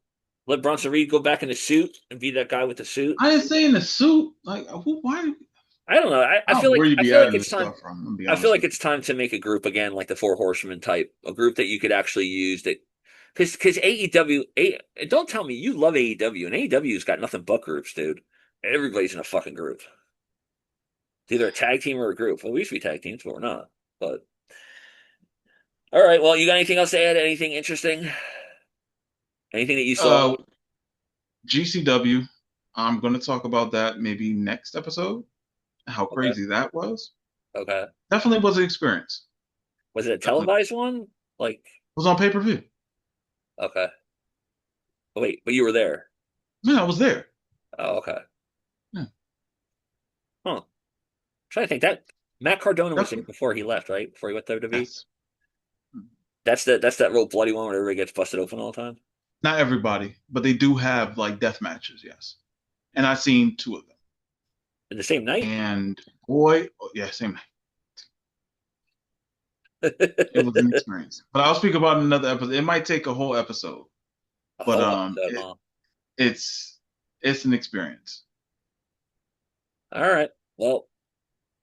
Let Bronson Reed go back in the suit and be that guy with the suit. I didn't say in the suit. Like, who? Why? I don't know. I I feel don't know like where you I be feel like adding it's this time. stuff from. I'm gonna be I feel honest like with it's time to make a group again, like the Four Horsemen type, a group that you could actually use. That because AEW, don't tell me you love AEW, and AEW's got nothing but groups, dude. Everybody's in a fucking group. It's either a tag team or a group. Well, we used to be tag teams, but we're not. But all right, well, you got anything else to add? Anything interesting? Anything that you you. saw? GCW. I'm gonna talk about that maybe next episode. How Okay, crazy that was. okay. Definitely was an experience. Was it a Definitely televised one? Like, was on pay-per-view. okay. Oh, wait, but you were there. Yeah, I was there. Oh, okay. Yeah, Huh. Trying to think that Matt Cardona was there definitely. before he left, right? Before he went to WWE. Yes. That's that real bloody one where everybody gets busted open all the time. Not everybody, but they do have like death matches. Yes, and I've seen two of them. In the same night? And boy, oh, yeah, same. A It was an experience. But I'll speak about it in another episode. It might take a whole episode, but whole episode, huh? it's it's an experience. All right. Well,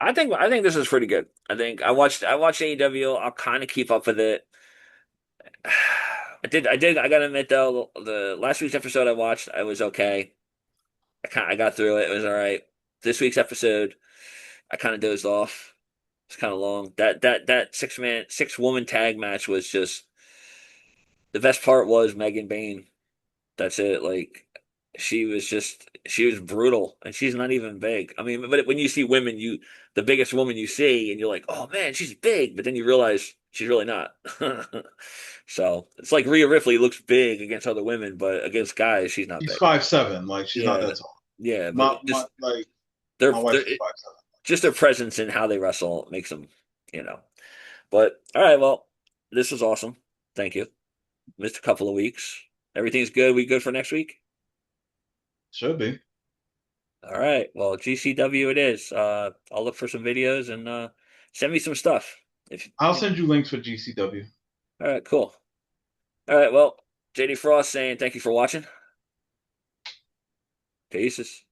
I think this is pretty good. I watched AEW. I'll kind of keep up with it. I gotta admit though, the last week's episode I watched, I was okay. I got through it. It was all right. This week's episode, I kind of dozed off. It's kind of long. That 6 woman tag match was just the best part was Megan Bain. That's it. Like she was brutal, and she's not even big. I mean, but when you see women, the biggest woman you see, and you're like, oh man, she's big, but then you realize she's really not. So it's like Rhea Ripley looks big against other women, but against guys, she's not She's big. 5'7". Like she's not Yeah, that tall. yeah, but My like their my wife their is 5'7". just their presence and how they wrestle makes them, you know. But all right, well, this was awesome. Thank you. Missed a couple of weeks. Everything's good. We good for next week? Should be. All right. Well, GCW it is. I'll look for some videos and send me some stuff. If I'll send you links for GCW. All right, cool. All right. Well, JD Frost saying thank you for watching. Peace.